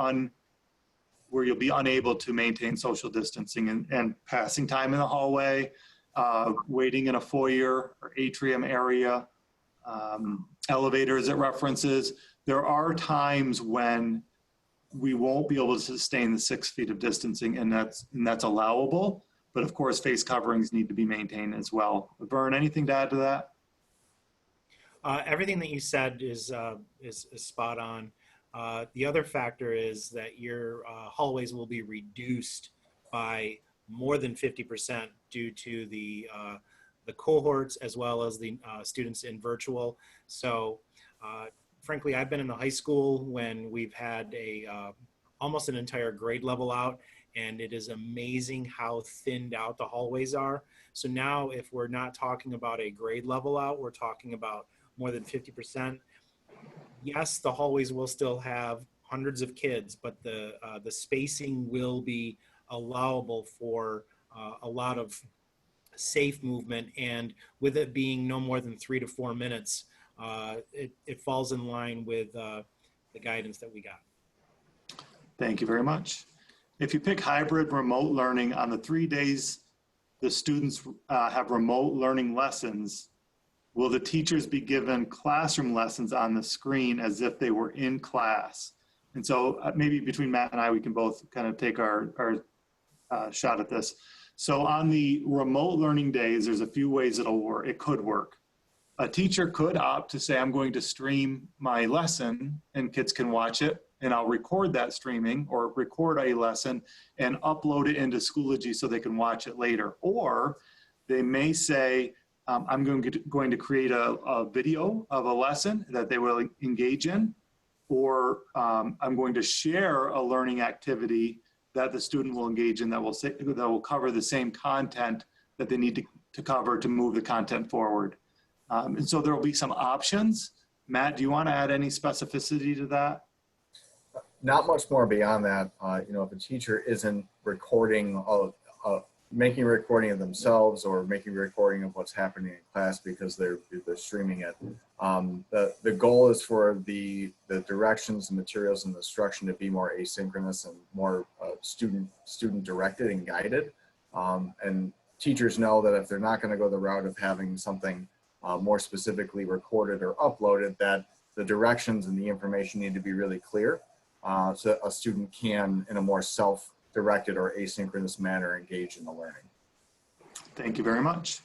where you'll be unable to maintain social distancing and passing time in the hallway, waiting in a foyer or atrium area, elevators it references. There are times when we won't be able to sustain the 6 feet of distancing, and that's allowable. But of course, face coverings need to be maintained as well. Vern, anything to add to that? Everything that you said is spot on. The other factor is that your hallways will be reduced by more than 50% due to the cohorts as well as the students in virtual. So frankly, I've been in the high school when we've had almost an entire grade level out, and it is amazing how thinned out the hallways are. So now if we're not talking about a grade level out, we're talking about more than 50%. Yes, the hallways will still have hundreds of kids, but the spacing will be allowable for a lot of safe movement. And with it being no more than 3 to 4 minutes, it falls in line with the guidance that we got. Thank you very much. If you pick hybrid remote learning on the 3 days the students have remote learning lessons, will the teachers be given classroom lessons on the screen as if they were in class? And so maybe between Matt and I, we can both kind of take our shot at this. So on the remote learning days, there's a few ways it'll work. It could work. A teacher could opt to say, I'm going to stream my lesson and kids can watch it, and I'll record that streaming or record a lesson and upload it into Schoology so they can watch it later. Or they may say, I'm going to create a video of a lesson that they will engage in, or I'm going to share a learning activity that the student will engage in that will cover the same content that they need to cover to move the content forward. And so there will be some options. Matt, do you want to add any specificity to that? Not much more beyond that. You know, if a teacher isn't recording making a recording of themselves or making a recording of what's happening in class because they're streaming it. The goal is for the directions, the materials, and the instruction to be more asynchronous and more student directed and guided. And teachers know that if they're not going to go the route of having something more specifically recorded or uploaded, that the directions and the information need to be really clear, so a student can, in a more self-directed or asynchronous manner, engage in the learning. Thank you very much.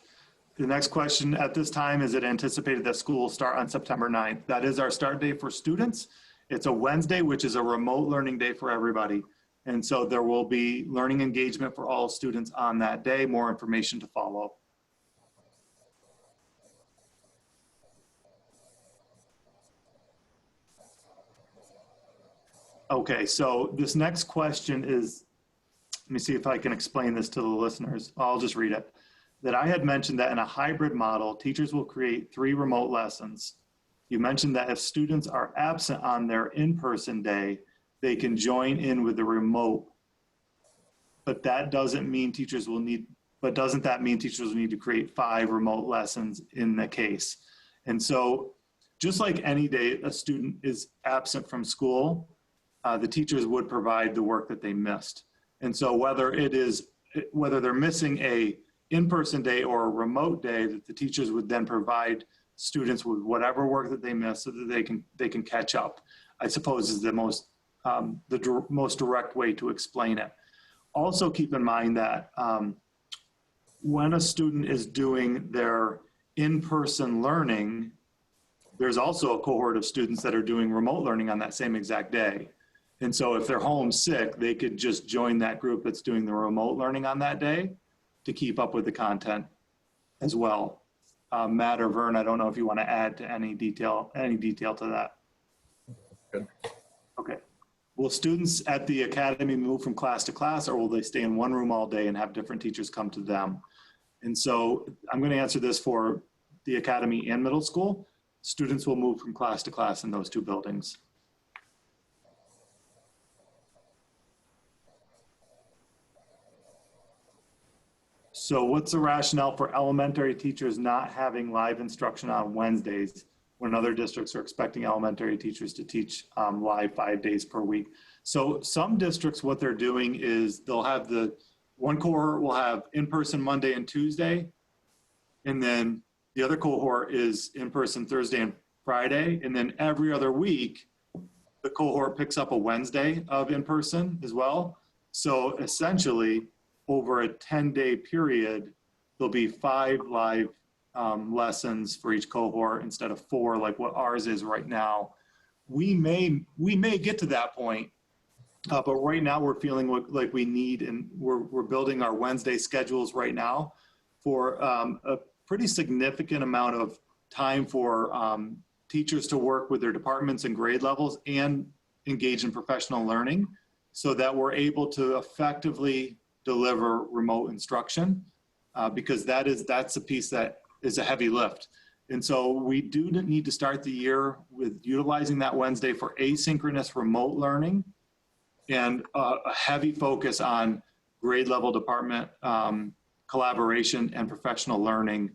The next question at this time, is it anticipated that school will start on September 9th? That is our start date for students. It's a Wednesday, which is a remote learning day for everybody. And so there will be learning engagement for all students on that day. More information to follow. Okay, so this next question is, let me see if I can explain this to the listeners. I'll just read it. That I had mentioned that in a hybrid model, teachers will create 3 remote lessons. You mentioned that if students are absent on their in-person day, they can join in with the remote. But that doesn't mean teachers will need, doesn't that mean teachers will need to create 5 remote lessons in the case? And so just like any day a student is absent from school, the teachers would provide the work that they missed. And so whether they're missing a in-person day or a remote day, that the teachers would then provide students with whatever work that they missed so that they can catch up, I suppose is the most direct way to explain it. Also keep in mind that when a student is doing their in-person learning, there's also a cohort of students that are doing remote learning on that same exact day. And so if they're home sick, they could just join that group that's doing the remote learning on that day to keep up with the content as well. Matt or Vern, I don't know if you want to add to any detail to that. Good. Okay. Will students at the academy move from class to class, or will they stay in one room all day and have different teachers come to them? And so I'm going to answer this for the academy and middle school. Students will move from class to class in those 2 buildings. So what's the rationale for elementary teachers not having live instruction on Wednesdays when other districts are expecting elementary teachers to teach live 5 days per week? So some districts, what they're doing is they'll have one cohort will have in-person Monday and Tuesday, and then the other cohort is in-person Thursday and Friday, and then every other week, the cohort picks up a Wednesday of in-person as well. So essentially, over a 10-day period, there'll be 5 live lessons for each cohort instead of 4 like what ours is right now. We may get to that point, but right now we're feeling like we need, and we're building our Wednesday schedules right now for a pretty significant amount of time for teachers to work with their departments and grade levels and engage in professional learning. so that we're able to effectively deliver remote instruction, because that's a piece that is a heavy lift. And so we do need to start the year with utilizing that Wednesday for asynchronous remote learning and a heavy focus on grade level department collaboration and professional learning.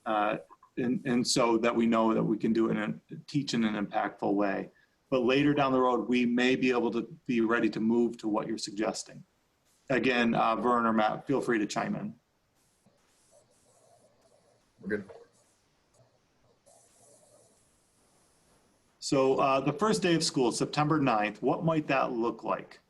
And so that we know that we can do it and teach in an impactful way. But later down the road, we may be able to be ready to move to what you're suggesting. Again, Vern or Matt, feel free to chime in. We're good. So the first day of school, September 9th, what might that look like?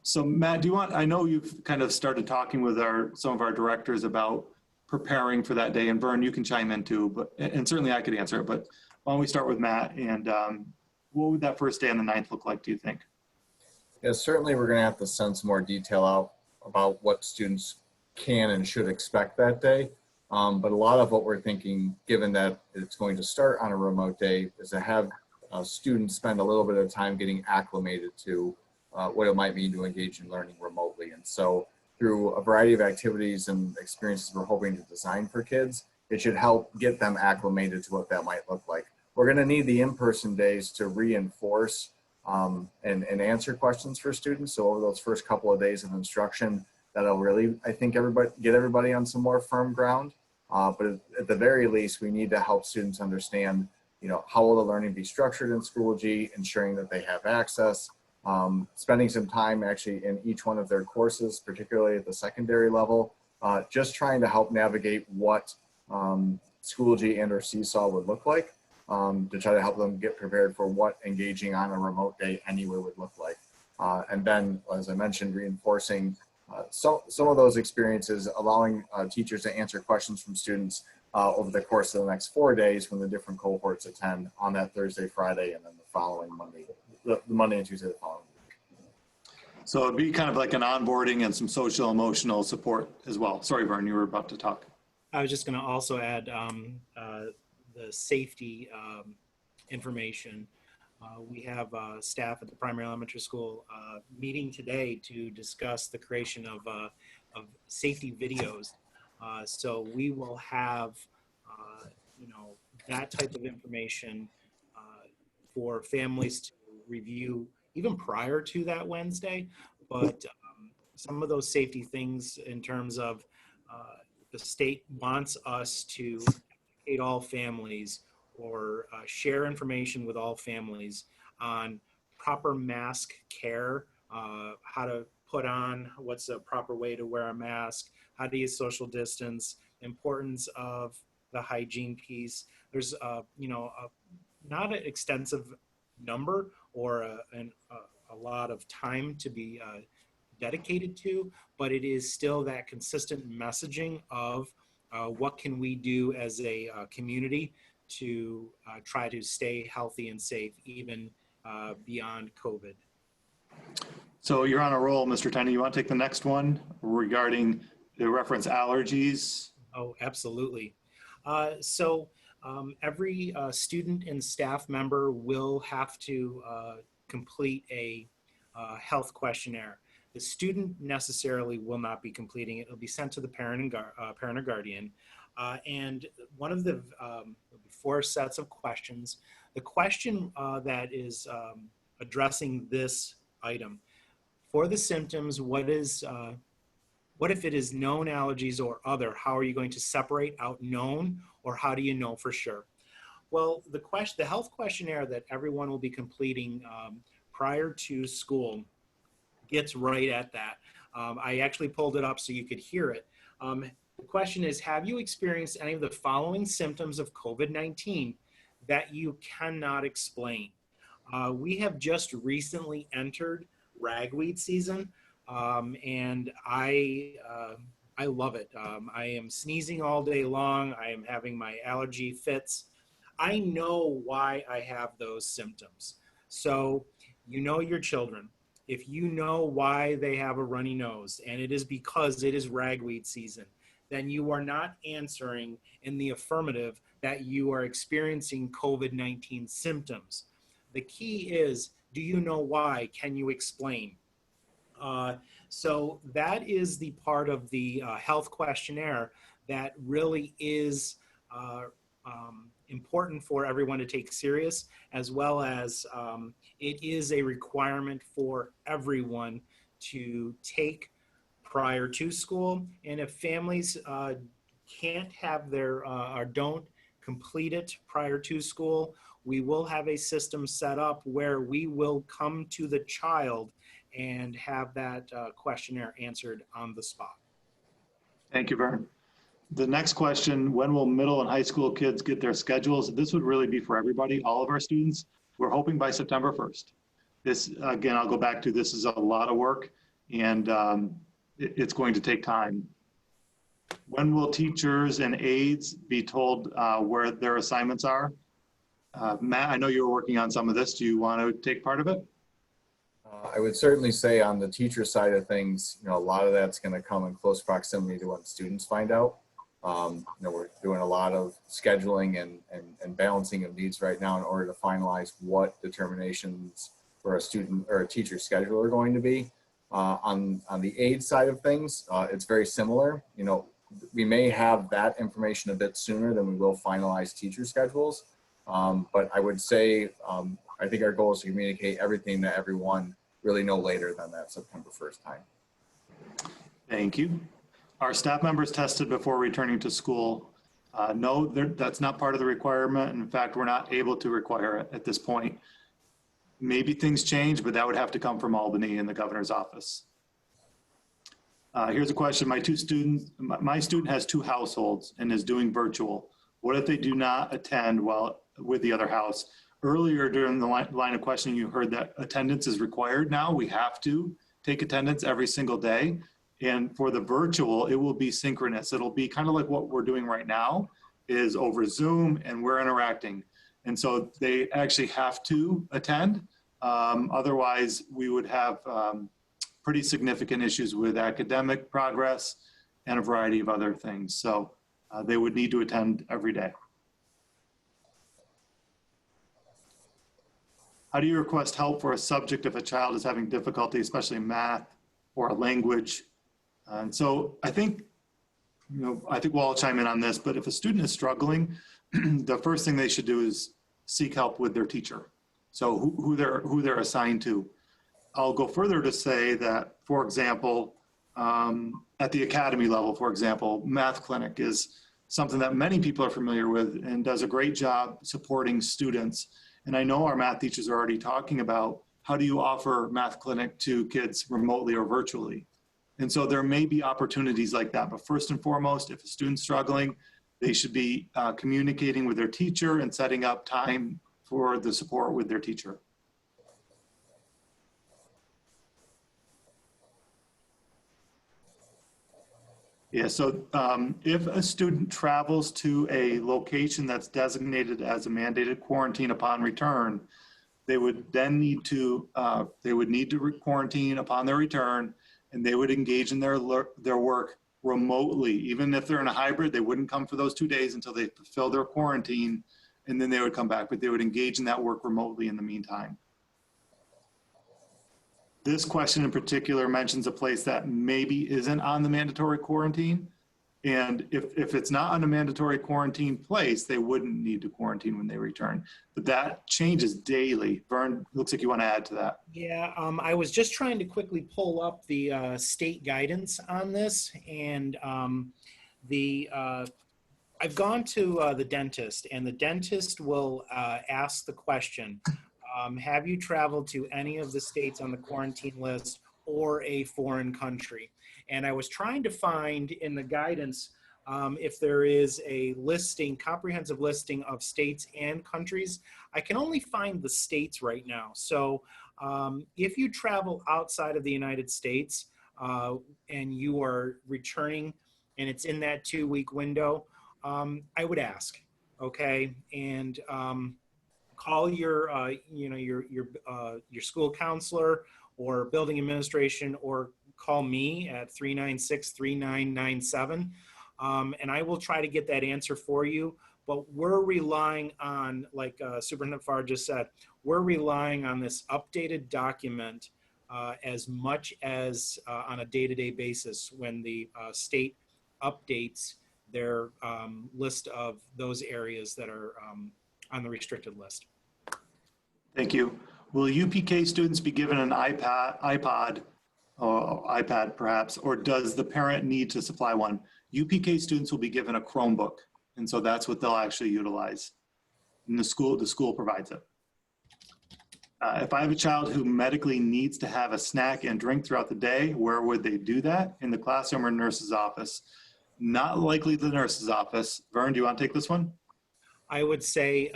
So Matt, I know you've kind of started talking with some of our directors about preparing for that day, and Vern, you can chime in too, and certainly I could answer it, but why don't we start with Matt, and what would that first day on the 9th look like, do you think? Yeah, certainly we're going to have to send some more detail out about what students can and should expect that day. But a lot of what we're thinking, given that it's going to start on a remote day, is to have students spend a little bit of time getting acclimated to what it might mean to engage in learning remotely. And so through a variety of activities and experiences we're hoping to design for kids, it should help get them acclimated to what that might look like. We're going to need the in-person days to reinforce and answer questions for students. So over those first couple of days of instruction, that'll really, I think, get everybody on some more firm ground. But at the very least, we need to help students understand, how will the learning be structured in Schoology, ensuring that they have access, spending some time actually in each one of their courses, particularly at the secondary level, just trying to help navigate what Schoology and or Seesaw would look like, to try to help them get prepared for what engaging on a remote day anywhere would look like. And then, as I mentioned, reinforcing some of those experiences, allowing teachers to answer questions from students over the course of the next 4 days when the different cohorts attend on that Thursday, Friday, and then the following Monday, the Monday and Tuesday the following week. So it'd be kind of like an onboarding and some social emotional support as well. Sorry, Vern, you were about to talk. I was just going to also add the safety information. We have staff at the primary elementary school meeting today to discuss the creation of safety videos. So we will have, that type of information for families to review even prior to that Wednesday. But some of those safety things in terms of the state wants us to educate all families or share information with all families on proper mask care, how to put on, what's the proper way to wear a mask, how do you social distance, importance of the hygiene piece. There's, not an extensive number or a lot of time to be dedicated to, but it is still that consistent messaging of what can we do as a community to try to stay healthy and safe even beyond COVID. So you're on a roll, Mr. Tenney. You want to take the next one regarding the reference allergies? Oh, absolutely. Every student and staff member will have to complete a health questionnaire. The student necessarily will not be completing it. It'll be sent to the parent or guardian. And one of the 4 sets of questions, the question that is addressing this item, for the symptoms, what if it is known allergies or other? How are you going to separate out known, or how do you know for sure? Well, the health questionnaire that everyone will be completing prior to school gets right at that. I actually pulled it up so you could hear it. The question is, have you experienced any of the following symptoms of COVID-19 that you cannot explain? We have just recently entered ragweed season, and I love it. I am sneezing all day long. I am having my allergy fits. I know why I have those symptoms. So you know your children. If you know why they have a runny nose and it is because it is ragweed season, then you are not answering in the affirmative that you are experiencing COVID-19 symptoms. The key is Do you know why? Can you explain? So that is the part of the health questionnaire that really is important for everyone to take serious, as well as it is a requirement for everyone to take prior to school. And if families can't have their or don't complete it prior to school, we will have a system set up where we will come to the child and have that questionnaire answered on the spot. Thank you, Vern. The next question, when will middle and high school kids get their schedules? This would really be for everybody, all of our students. We're hoping by September 1st. This, again, I'll go back to, this is a lot of work, and it's going to take time. When will teachers and aides be told where their assignments are? Matt, I know you were working on some of this. Do you want to take part of it? I would certainly say on the teacher side of things, a lot of that's going to come in close proximity to when students find out. We're doing a lot of scheduling and balancing of needs right now in order to finalize what determinations for a student or a teacher schedule are going to be. On the aid side of things, it's very similar. We may have that information a bit sooner than we will finalize teacher schedules. But I would say, I think our goal is to communicate everything to everyone really no later than that September 1st time. Thank you. Our staff members tested before returning to school. No, that's not part of the requirement. In fact, we're not able to require it at this point. Maybe things change, but that would have to come from Albany in the governor's office. Here's a question. My student has 2 households and is doing virtual. What if they do not attend while with the other house? Earlier during the line of questioning, you heard that attendance is required now. We have to take attendance every single day. And for the virtual, it will be synchronous. It'll be kind of like what we're doing right now is over Zoom, and we're interacting. And so they actually have to attend. Otherwise, we would have pretty significant issues with academic progress and a variety of other things. So they would need to attend every day. How do you request help for a subject if a child is having difficulty, especially in math or a language? And so I think we'll all chime in on this, but if a student is struggling, the first thing they should do is seek help with their teacher. So who they're assigned to. I'll go further to say that, for example, at the academy level, for example, Math Clinic is something that many people are familiar with and does a great job supporting students. And I know our math teachers are already talking about how do you offer Math Clinic to kids remotely or virtually. And so there may be opportunities like that. But first and foremost, if a student's struggling, they should be communicating with their teacher and setting up time for the support with their teacher. Yeah, so if a student travels to a location that's designated as a mandated quarantine upon return, they would then need to quarantine upon their return, and they would engage in their work remotely. Even if they're in a hybrid, they wouldn't come for those 2 days until they fulfill their quarantine, and then they would come back, but they would engage in that work remotely in the meantime. This question in particular mentions a place that maybe isn't on the mandatory quarantine. And if it's not on a mandatory quarantine place, they wouldn't need to quarantine when they return. But that changes daily. Vern, looks like you want to add to that. Yeah, I was just trying to quickly pull up the state guidance on this. And I've gone to the dentist, and the dentist will ask the question, have you traveled to any of the states on the quarantine list or a foreign country? And I was trying to find in the guidance if there is a listing, comprehensive listing of states and countries. I can only find the states right now. So if you travel outside of the United States and you are returning and it's in that 2-week window, I would ask, okay? And call your school counselor or building administration, or call me at 396-3997, and I will try to get that answer for you. but we're relying on, like Superintendent Farr just said, we're relying on this updated document as much as on a day-to-day basis when the state updates their list of those areas that are on the restricted list. Thank you. Will UPK students be given an iPod, or iPad perhaps, or does the parent need to supply one? UPK students will be given a Chromebook, and so that's what they'll actually utilize. And the school provides it. If I have a child who medically needs to have a snack and drink throughout the day, where would they do that? In the classroom or nurse's office? Not likely the nurse's office. Vern, do you want to take this one? I would say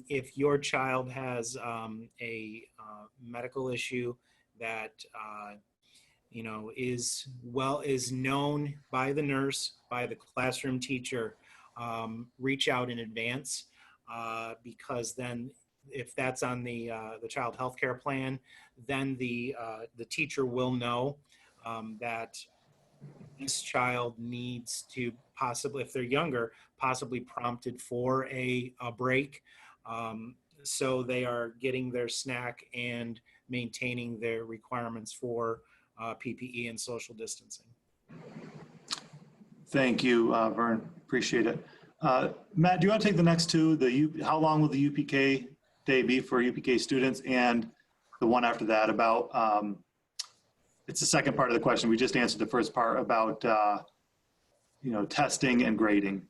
if your child has a medical issue that is known by the nurse, by the classroom teacher, reach out in advance because then if that's on the child health care plan, then the teacher will know that this child needs to possibly, if they're younger, possibly prompted for a break. So they are getting their snack and maintaining their requirements for PPE and social distancing. Thank you, Vern. Appreciate it. Matt, do you want to take the next two? How long will the UPK day be for UPK students, and the one after that about, it's the second part of the question. We just answered the first part about, testing and grading.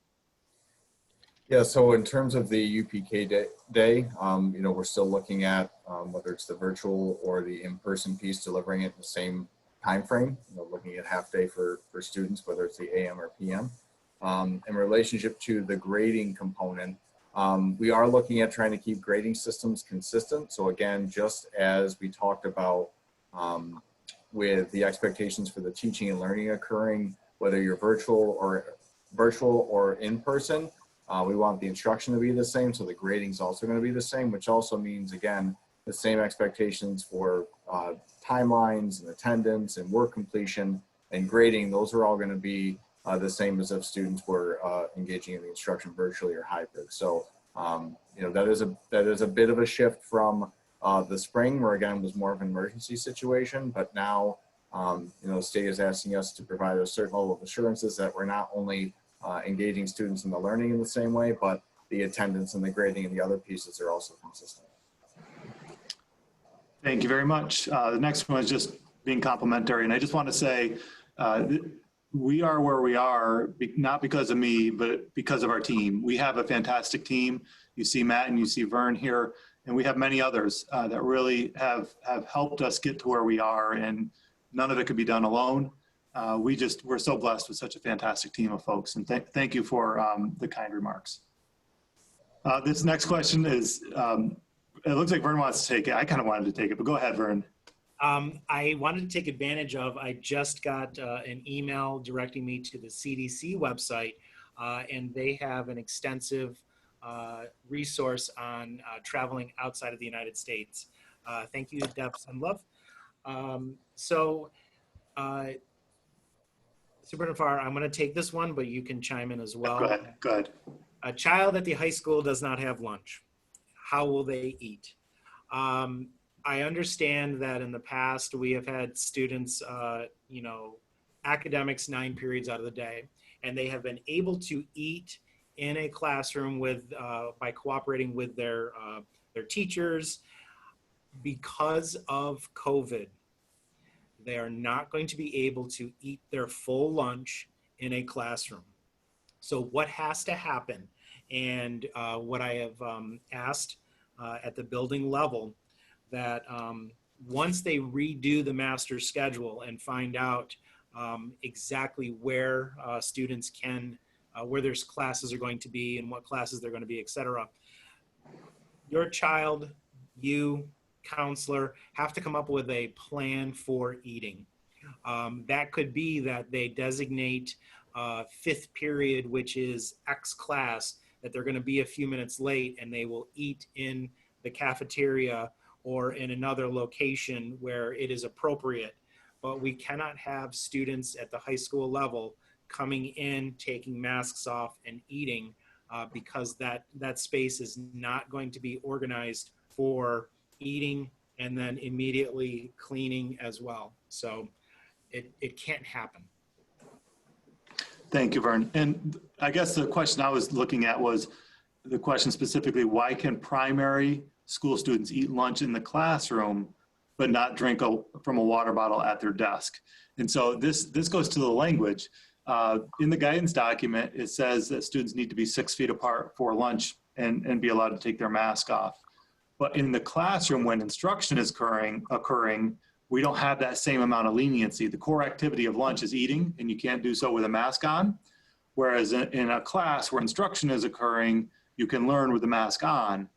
Yeah, so in terms of the UPK day, we're still looking at whether it's the virtual or the in-person piece, delivering it in the same time frame, looking at half day for students, whether it's the AM or PM. In relationship to the grading component, we are looking at trying to keep grading systems consistent. So again, just as we talked about with the expectations for the teaching and learning occurring, whether you're virtual or in person, we want the instruction to be the same. So the grading is also going to be the same, which also means, again, the same expectations for timelines and attendance and work completion and grading. Those are all going to be the same as if students were engaging in the instruction virtually or hybrid. So, that is a bit of a shift from the spring, where again was more of an emergency situation, but now, the state is asking us to provide a certain level of assurances that we're not only engaging students in the learning in the same way, but the attendance and the grading and the other pieces are also consistent. Thank you very much. The next one is just being complimentary, and I just want to say we are where we are, not because of me, but because of our team. We have a fantastic team. You see Matt and you see Vern here, and we have many others that really have helped us get to where we are, and none of it could be done alone. We're so blessed with such a fantastic team of folks, and thank you for the kind remarks. This next question is, it looks like Vern wants to take it. I kind of wanted to take it, but go ahead, Vern. I wanted to take advantage of, I just got an email directing me to the CDC website, and they have an extensive resource on traveling outside of the United States. Thank you, Debs and Love. Superintendent Farr, I'm going to take this one, but you can chime in as well. Go ahead. A child at the high school does not have lunch. How will they eat? I understand that in the past we have had students, academics 9 periods out of the day, and they have been able to eat in a classroom by cooperating with their teachers. Because of COVID, they are not going to be able to eat their full lunch in a classroom. So what has to happen, and what I have asked at the building level, that once they redo the master schedule and find out exactly where students where their classes are going to be and what classes they're going to be, et cetera, your child, you, counselor, have to come up with a plan for eating. That could be that they designate 5th period, which is X class, that they're going to be a few minutes late, and they will eat in the cafeteria or in another location where it is appropriate. But we cannot have students at the high school level coming in, taking masks off and eating because that space is not going to be organized for eating and then immediately cleaning as well. So it can't happen. Thank you, Vern. And I guess the question I was looking at was the question specifically, why can primary school students eat lunch in the classroom but not drink from a water bottle at their desk? And so this goes to the language. In the guidance document, it says that students need to be 6 feet apart for lunch and be allowed to take their mask off. But in the classroom, when instruction is occurring, we don't have that same amount of leniency. The core activity of lunch is eating, and you can't do so with a mask on. Whereas in a class where instruction is occurring, you can learn with the mask on.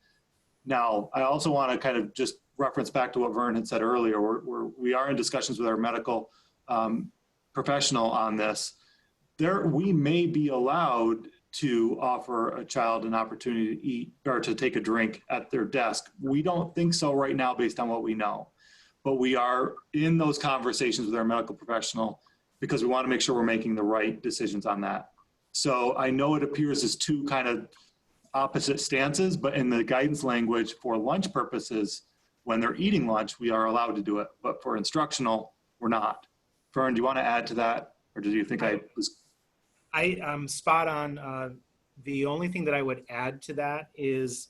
Now, I also want to kind of just reference back to what Vern had said earlier. We are in discussions with our medical professional on this. We may be allowed to offer a child an opportunity to eat or to take a drink at their desk. We don't think so right now based on what we know. But we are in those conversations with our medical professional because we want to make sure we're making the right decisions on that. So I know it appears as two kind of opposite stances, but in the guidance language for lunch purposes, when they're eating lunch, we are allowed to do it. But for instructional, we're not. Vern, do you want to add to that? Or do you think I was? I'm spot on. The only thing that I would add to that is,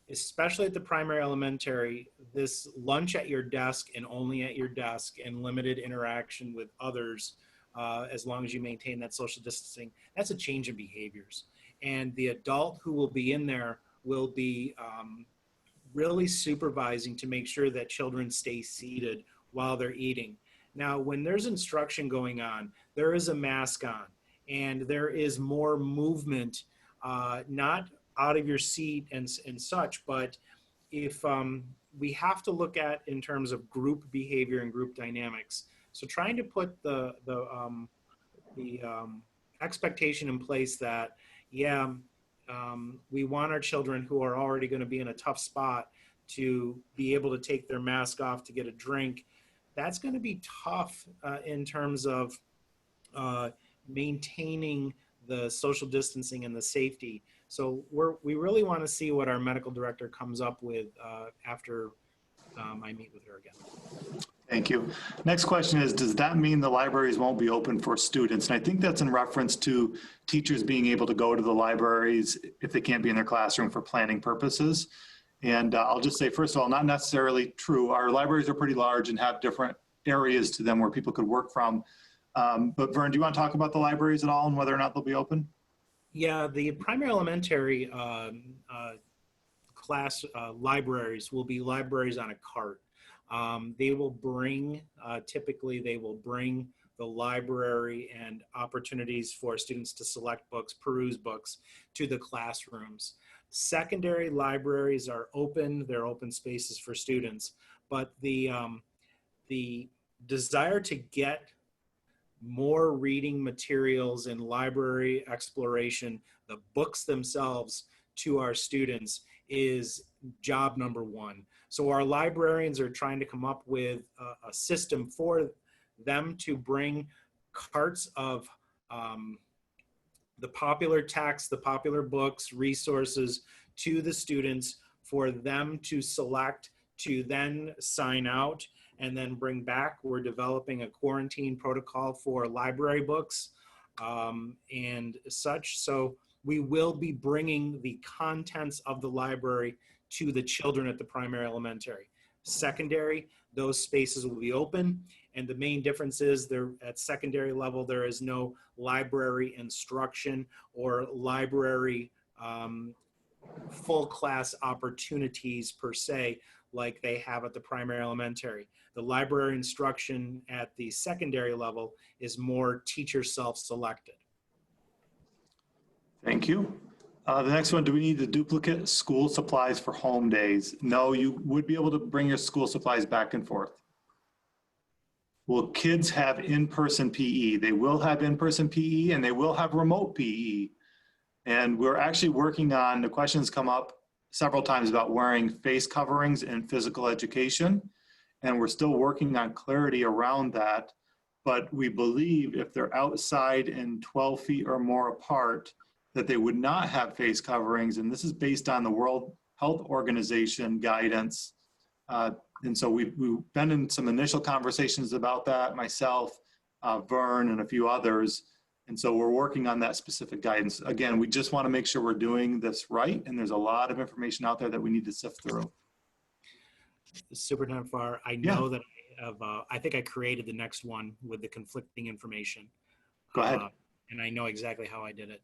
especially at the primary elementary, this lunch at your desk and only at your desk and limited interaction with others, as long as you maintain that social distancing, that's a change in behaviors. And the adult who will be in there will be really supervising to make sure that children stay seated while they're eating. Now, when there's instruction going on, there is a mask on and there is more movement, not out of your seat and such, but if we have to look at in terms of group behavior and group dynamics. So trying to put the expectation in place that, yeah, we want our children who are already going to be in a tough spot to be able to take their mask off to get a drink. That's going to be tough in terms of maintaining the social distancing and the safety. So we really want to see what our medical director comes up with after I meet with her again. Thank you. Next question is, does that mean the libraries won't be open for students? And I think that's in reference to teachers being able to go to the libraries if they can't be in their classroom for planning purposes. And I'll just say, first of all, not necessarily true. Our libraries are pretty large and have different areas to them where people could work from. But Vern, do you want to talk about the libraries at all and whether or not they'll be open? Yeah, the primary elementary class libraries will be libraries on a cart. They will bring, typically they will bring the library and opportunities for students to select books, peruse books to the classrooms. Secondary libraries are open, they're open spaces for students, but the desire to get more reading materials and library exploration, the books themselves to our students is job number one. So our librarians are trying to come up with a system for them to bring carts of the popular texts, the popular books, resources to the students for them to select, to then sign out and then bring back. We're developing a quarantine protocol for library books and such. So we will be bringing the contents of the library to the children at the primary elementary. Secondary, those spaces will be open. And the main difference is there at secondary level, there is no library instruction or library full class opportunities per se, like they have at the primary elementary. The library instruction at the secondary level is more teacher self-selected. Thank you. The next one, do we need the duplicate school supplies for home days? No, you would be able to bring your school supplies back and forth. Will kids have in-person PE? They will have in-person PE and they will have remote PE. And we're actually working on, the questions come up several times about wearing face coverings in physical education. And we're still working on clarity around that. But we believe if they're outside and 12 feet or more apart, that they would not have face coverings. And this is based on the World Health Organization guidance. And so we've been in some initial conversations about that, myself, Vern, and a few others. And so we're working on that specific guidance. Again, we just want to make sure we're doing this right. And there's a lot of information out there that we need to sift through. Superintendent Farr, I know that I have, I think I created the next one with the conflicting information. Go ahead. And I know exactly how I did it.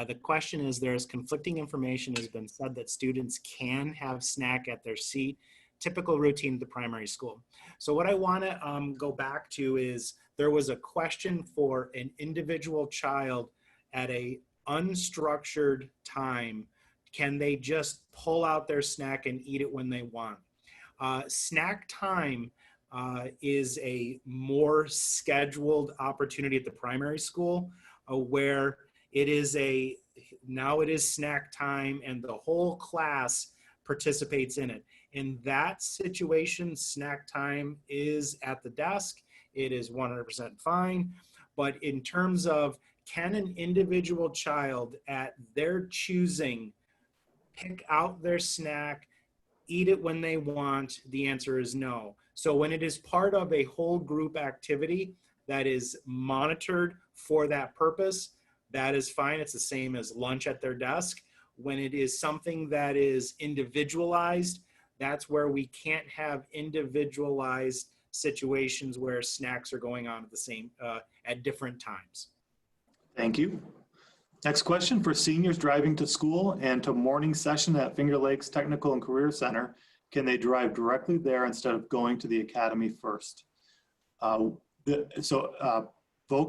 The question is, there's conflicting information. Has been said that students can have snack at their seat, typical routine at the primary school. So what I want to go back to is, there was a question for an individual child at a unstructured time. Can they just pull out their snack and eat it when they want? Snack time is a more scheduled opportunity at the primary school, where it is now it is snack time and the whole class participates in it. In that situation, snack time is at the desk. It is 100% fine. But in terms of, can an individual child at their choosing pick out their snack, eat it when they want? The answer is no. So when it is part of a whole group activity that is monitored for that purpose, that is fine. It's the same as lunch at their desk. When it is something that is individualized, that's where we can't have individualized situations where snacks are going on at the same, at different times. Thank you. Next question: for seniors driving to school and to morning session at Finger Lakes Technical and Career Center, can they drive directly there instead of going to the academy first? Voc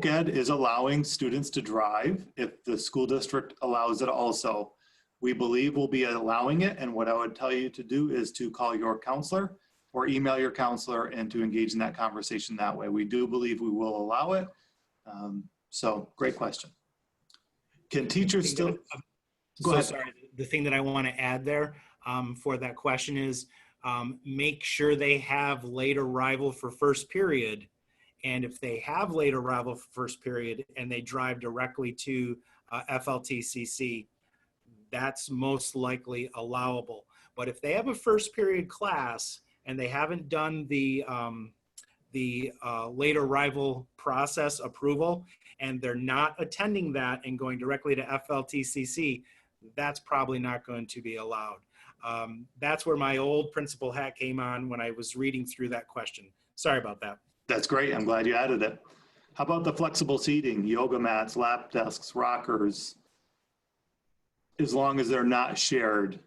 Ed is allowing students to drive if the school district allows it also. We believe we'll be allowing it, and what I would tell you to do is to call your counselor or email your counselor and to engage in that conversation that way. We do believe we will allow it. So great question. Can teachers still? Go ahead. Sorry, the thing that I want to add there for that question is, make sure they have late arrival for first period. And if they have late arrival for first period and they drive directly to FLTCC, that's most likely allowable. But if they have a first period class and they haven't done the late arrival process approval, and they're not attending that and going directly to FLTCC, that's probably not going to be allowed. That's where my old principal hat came on when I was reading through that question. Sorry about that. That's great. I'm glad you added it. How about the flexible seating, yoga mats, lap desks, rockers, as long as they're not shared?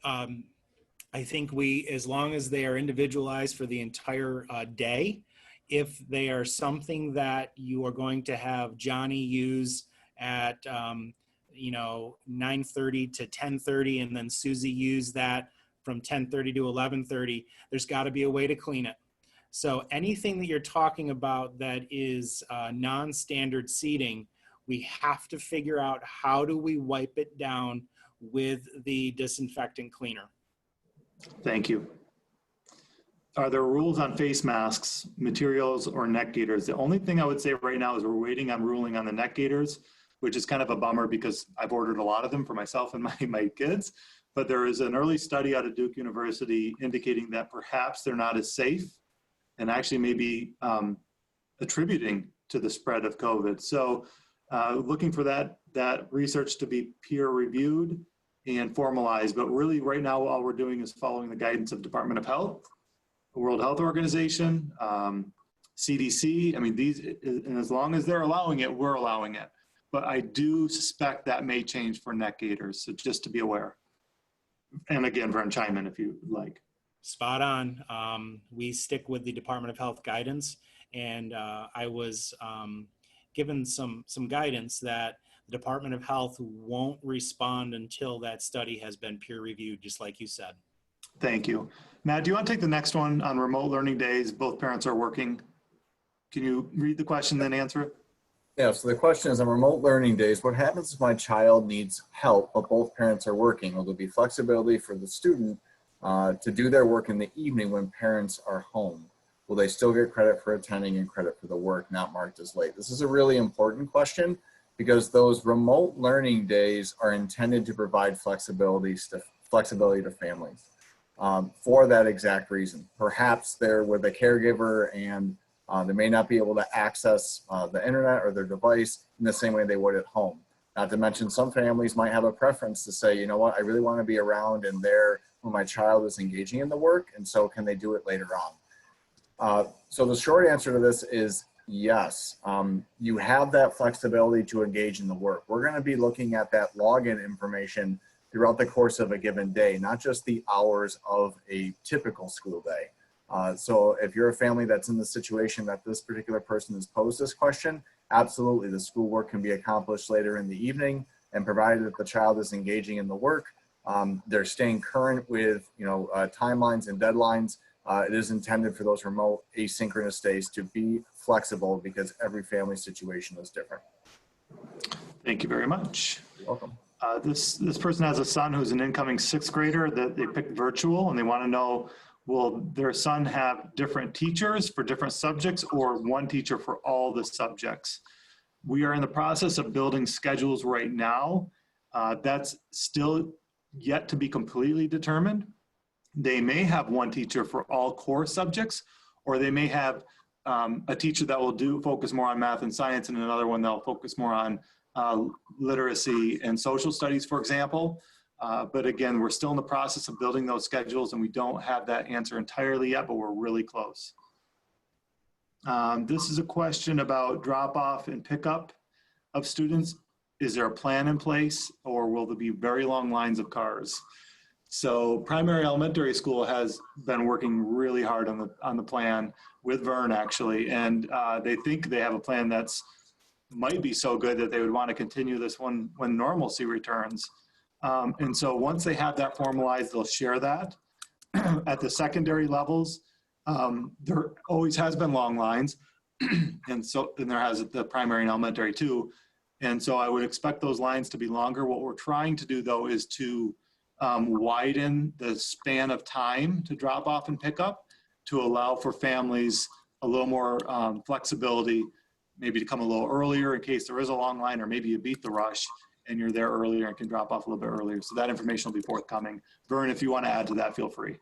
I think as long as they are individualized for the entire day, if they are something that you are going to have Johnny use at 9:30 to 10:30, and then Susie use that from 10:30 to 11:30, there's got to be a way to clean it. So anything that you're talking about that is non-standard seating, we have to figure out how do we wipe it down with the disinfectant cleaner. Thank you. Are there rules on face masks, materials, or neck gaiters? The only thing I would say right now is we're waiting on ruling on the neck gaiters, which is kind of a bummer because I've ordered a lot of them for myself and my kids. But there is an early study out of Duke University indicating that perhaps they're not as safe and actually maybe attributing to the spread of COVID. So looking for that research to be peer reviewed and formalized. But really right now, all we're doing is following the guidance of Department of Health, the World Health Organization, CDC. I mean, and as long as they're allowing it, we're allowing it. But I do suspect that may change for neck gaiters. So just to be aware. And again, Vern, chime in if you like. Spot on. We stick with the Department of Health guidance, and I was given some guidance that the Department of Health won't respond until that study has been peer reviewed, just like you said. Thank you. Matt, do you want to take the next one on remote learning days? Both parents are working. Can you read the question, then answer it? Yeah, so the question is, on remote learning days, what happens if my child needs help, but both parents are working? Will there be flexibility for the student to do their work in the evening when parents are home? will they still get credit for attending and credit for the work not marked as late? This is a really important question because those remote learning days are intended to provide flexibility to families for that exact reason. Perhaps they're with a caregiver and they may not be able to access the internet or their device in the same way they would at home. Not to mention some families might have a preference to say, you know what, I really want to be around and there when my child is engaging in the work, and so can they do it later on? So the short answer to this is yes. You have that flexibility to engage in the work. We're going to be looking at that login information throughout the course of a given day, not just the hours of a typical school day. So if you're a family that's in the situation that this particular person has posed this question, absolutely the schoolwork can be accomplished later in the evening, and provided that the child is engaging in the work, they're staying current with timelines and deadlines. It is intended for those remote asynchronous days to be flexible because every family situation is different. Thank you very much. You're welcome. This person has a son who's an incoming 6th grader that they picked virtual, and they want to know, will their son have different teachers for different subjects or one teacher for all the subjects? We are in the process of building schedules right now. That's still yet to be completely determined. They may have one teacher for all core subjects, or they may have a teacher that will focus more on math and science, and another one that'll focus more on literacy and social studies, for example. But again, we're still in the process of building those schedules, and we don't have that answer entirely yet, but we're really close. This is a question about drop-off and pickup of students. Is there a plan in place, or will there be very long lines of cars? So primary elementary school has been working really hard on the plan with Vern, actually, and they think they have a plan that's might be so good that they would want to continue this when normalcy returns. And so once they have that formalized, they'll share that. At the secondary levels, there always has been long lines, and there has at the primary and elementary too. And so I would expect those lines to be longer. What we're trying to do, though, is to widen the span of time to drop off and pick up to allow for families a little more flexibility, maybe to come a little earlier in case there is a long line, or maybe you beat the rush and you're there earlier and can drop off a little bit earlier. So that information will be forthcoming. Vern, if you want to add to that, feel free.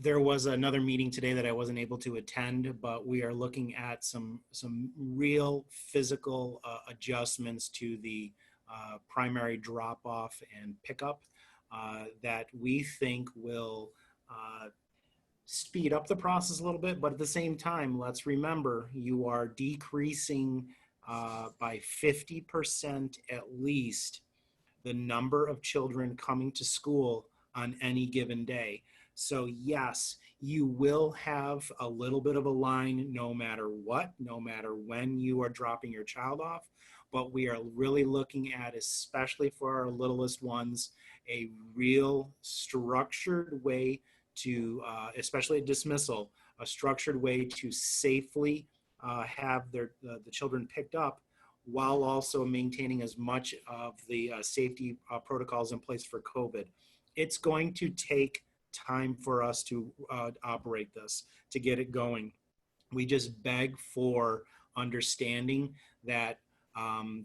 There was another meeting today that I wasn't able to attend, but we are looking at some real physical adjustments to the primary drop-off and pickup that we think will speed up the process a little bit. But at the same time, let's remember, you are decreasing by 50% at least the number of children coming to school on any given day. So yes, you will have a little bit of a line no matter what, no matter when you are dropping your child off. But we are really looking at, especially for our littlest ones, a real structured way to, especially at dismissal, a structured way to safely have the children picked up while also maintaining as much of the safety protocols in place for COVID. It's going to take time for us to operate this, to get it going. We just beg for understanding that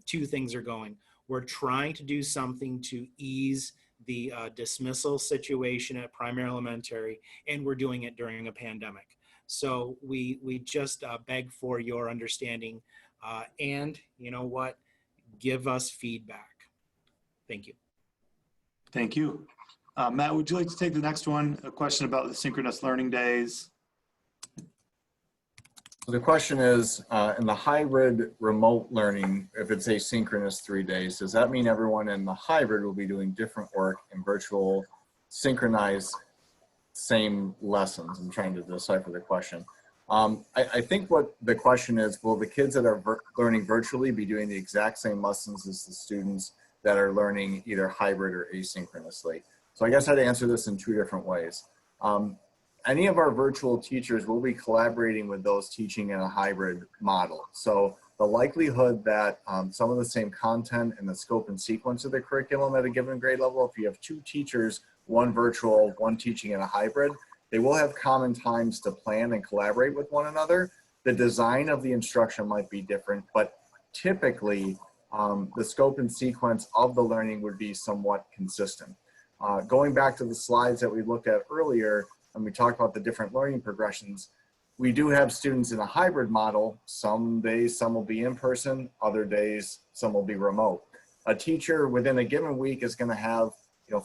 two things are going. We're trying to do something to ease the dismissal situation at primary elementary, and we're doing it during a pandemic. So we just beg for your understanding, and you know what? Give us feedback. Thank you. Thank you. Matt, would you like to take the next one? A question about the synchronous learning days. So the question is, in the hybrid remote learning, if it's asynchronous 3 days, does that mean everyone in the hybrid will be doing different work in virtual synchronized same lessons? I'm trying to decipher the question. I think what the question is, will the kids that are learning virtually be doing the exact same lessons as the students that are learning either hybrid or asynchronously? So I guess I'd answer this in 2 different ways. Any of our virtual teachers will be collaborating with those teaching in a hybrid model. So the likelihood that some of the same content and the scope and sequence of the curriculum at a given grade level, if you have 2 teachers, one virtual, one teaching in a hybrid, They will have common times to plan and collaborate with one another. The design of the instruction might be different, but typically the scope and sequence of the learning would be somewhat consistent. Going back to the slides that we looked at earlier, and we talked about the different learning progressions, we do have students in a hybrid model. Some days, some will be in person, other days, some will be remote. A teacher within a given week is going to have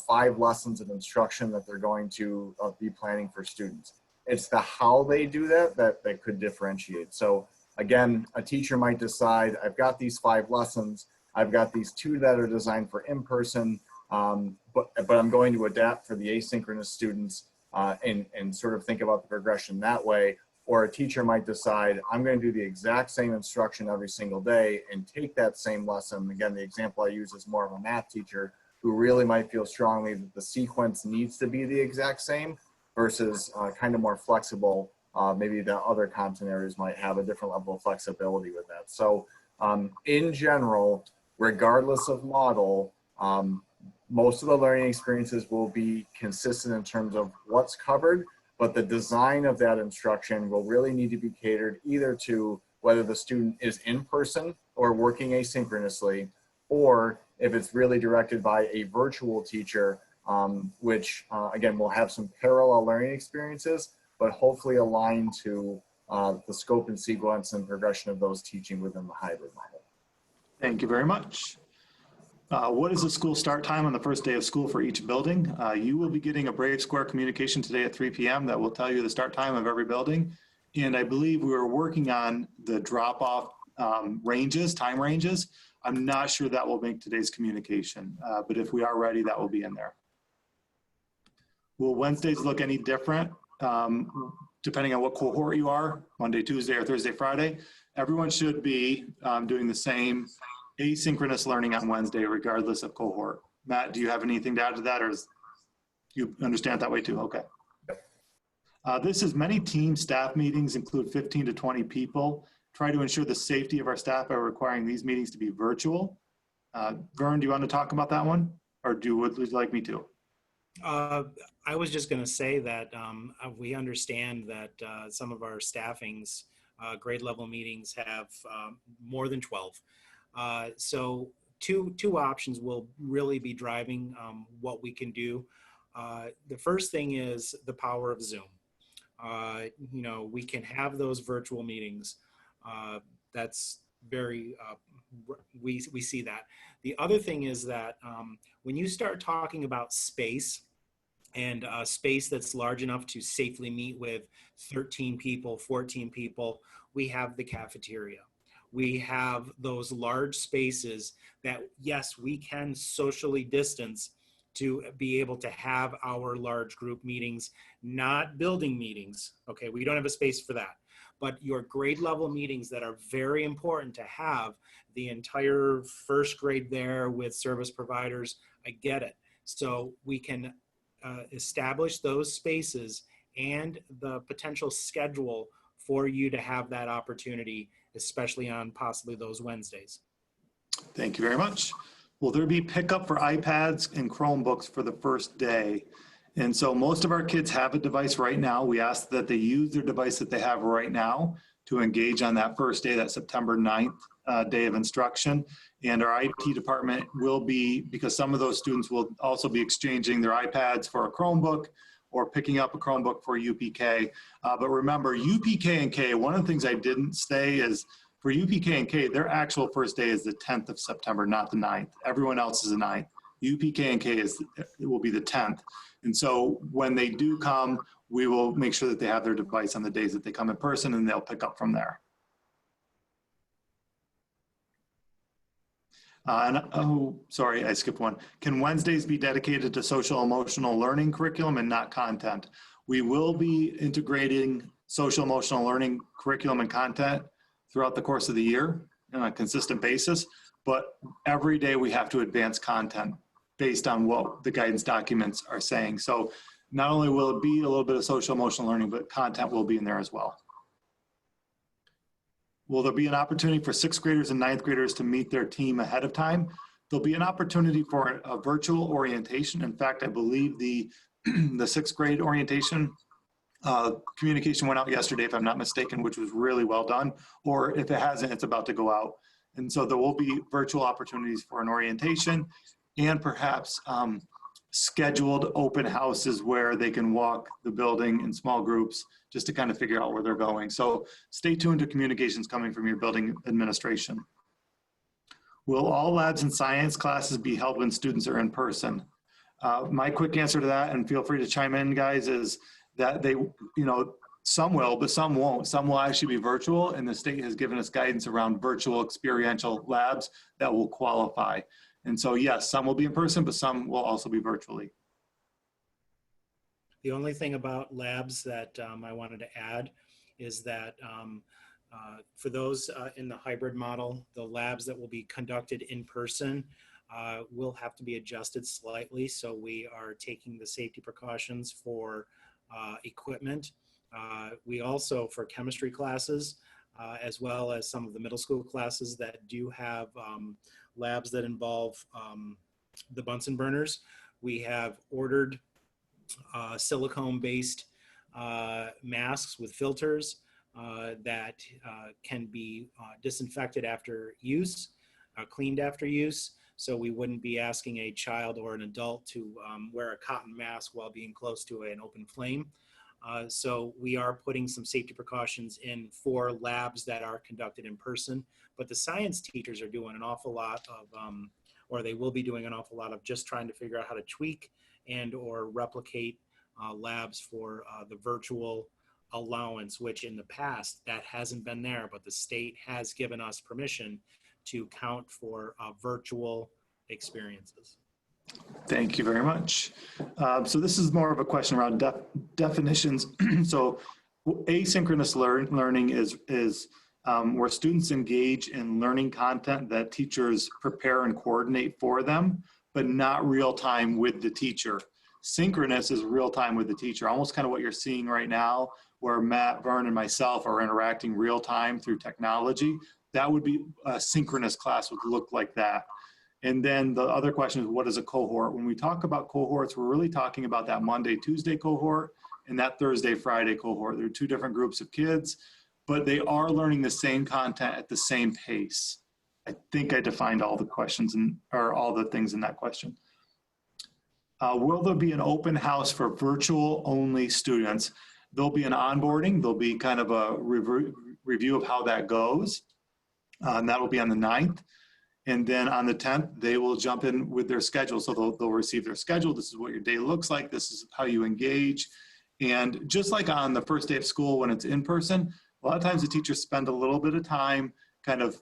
5 lessons of instruction that they're going to be planning for students. It's the how they do that could differentiate. So again, a teacher might decide, I've got these 5 lessons, I've got these 2 that are designed for in-person, but I'm going to adapt for the asynchronous students and sort of think about the progression that way. Or a teacher might decide, I'm going to do the exact same instruction every single day and take that same lesson. Again, the example I use is more of a math teacher who really might feel strongly that the sequence needs to be the exact same versus kind of more flexible. Maybe the other content areas might have a different level of flexibility with that. So in general, regardless of model, most of the learning experiences will be consistent in terms of what's covered, but the design of that instruction will really need to be catered either to whether the student is in person or working asynchronously, or if it's really directed by a virtual teacher, which again, will have some parallel learning experiences, but hopefully aligned to the scope and sequence and progression of those teaching within the hybrid model. Thank you very much. What is the school start time on the first day of school for each building? You will be getting a Brave Square communication today at 3 p.m. that will tell you the start time of every building. And I believe we were working on the drop-off ranges, time ranges. I'm not sure that will make today's communication, but if we are ready, that will be in there. Will Wednesdays look any different depending on what cohort you are, Monday, Tuesday, or Thursday, Friday? Everyone should be doing the same asynchronous learning on Wednesday, regardless of cohort. Matt, do you have anything to add to that, or you understand that way too? Okay. This is many team staff meetings include 15 to 20 people. Try to ensure the safety of our staff by requiring these meetings to be virtual. Vern, do you want to talk about that one, or would you like me to? I was just going to say that we understand that some of our staffings, grade level meetings have more than 12. So two options will really be driving what we can do. The first thing is the power of Zoom. We can have those virtual meetings. That's very, we see that. The other thing is that when you start talking about space and space that's large enough to safely meet with 13 people, 14 people, we have the cafeteria. We have those large spaces that, yes, we can socially distance to be able to have our large group meetings, not building meetings. Okay, we don't have a space for that. But your grade level meetings that are very important to have, the entire first grade there with service providers, I get it. So we can establish those spaces and the potential schedule for you to have that opportunity, especially on possibly those Wednesdays. Thank you very much. Will there be pickup for iPads and Chromebooks for the first day? And so most of our kids have a device right now. We ask that they use their device that they have right now to engage on that first day, that September 9th day of instruction. And our IT department will be, because some of those students will also be exchanging their iPads for a Chromebook or picking up a Chromebook for UPK. But remember, UPK and K, one of the things I didn't say is for UPK and K, their actual first day is the 10th of September, not the 9th. Everyone else is the 9th. UPK and K will be the 10th. And so when they do come, we will make sure that they have their device on the days that they come in person, and they'll pick up from there. Oh, sorry, I skipped one. Can Wednesdays be dedicated to social emotional learning curriculum and not content? We will be integrating social emotional learning curriculum and content throughout the course of the year on a consistent basis, but every day we have to advance content based on what the guidance documents are saying. So not only will it be a little bit of social emotional learning, but content will be in there as well. Will there be an opportunity for 6th graders and 9th graders to meet their team ahead of time? There'll be an opportunity for a virtual orientation. In fact, I believe the 6th grade orientation Communication went out yesterday, if I'm not mistaken, which was really well done, or if it hasn't, it's about to go out. And so there will be virtual opportunities for an orientation and perhaps scheduled open houses where they can walk the building in small groups just to kind of figure out where they're going. So stay tuned to communications coming from your building administration. Will all labs and science classes be held when students are in person? My quick answer to that, and feel free to chime in, guys, is that they, some will, but some won't. Some will actually be virtual, and the state has given us guidance around virtual experiential labs that will qualify. And so, yes, some will be in person, but some will also be virtually. The only thing about labs that I wanted to add is that for those in the hybrid model, the labs that will be conducted in person will have to be adjusted slightly. So we are taking the safety precautions for equipment. We also, for chemistry classes, as well as some of the middle school classes that do have labs that involve the Bunsen burners, we have ordered silicone-based masks with filters that can be disinfected after use, cleaned after use. So we wouldn't be asking a child or an adult to wear a cotton mask while being close to an open flame. So we are putting some safety precautions in for labs that are conducted in person, but the science teachers are doing an awful lot of, or they will be doing an awful lot of just trying to figure out how to tweak and or replicate labs for the virtual allowance, which in the past that hasn't been there, but the state has given us permission to count for virtual experiences. Thank you very much. So this is more of a question around definitions. So asynchronous learning is where students engage in learning content that teachers prepare and coordinate for them, but not real time with the teacher. Synchronous is real time with the teacher, almost kind of what you're seeing right now, where Matt, Vern, and myself are interacting real time through technology. That would be a synchronous class would look like that. And then the other question is, what is a cohort? When we talk about cohorts, we're really talking about that Monday, Tuesday cohort and that Thursday, Friday cohort. They're two different groups of kids, but they are learning the same content at the same pace. I think I defined all the questions or all the things in that question. Will there be an open house for virtual only students? There'll be an onboarding. There'll be kind of a review of how that goes. And that will be on the 9th. And then on the 10th, they will jump in with their schedule. So they'll receive their schedule. This is what your day looks like. This is how you engage. And just like on the first day of school when it's in person, a lot of times the teachers spend a little bit of time kind of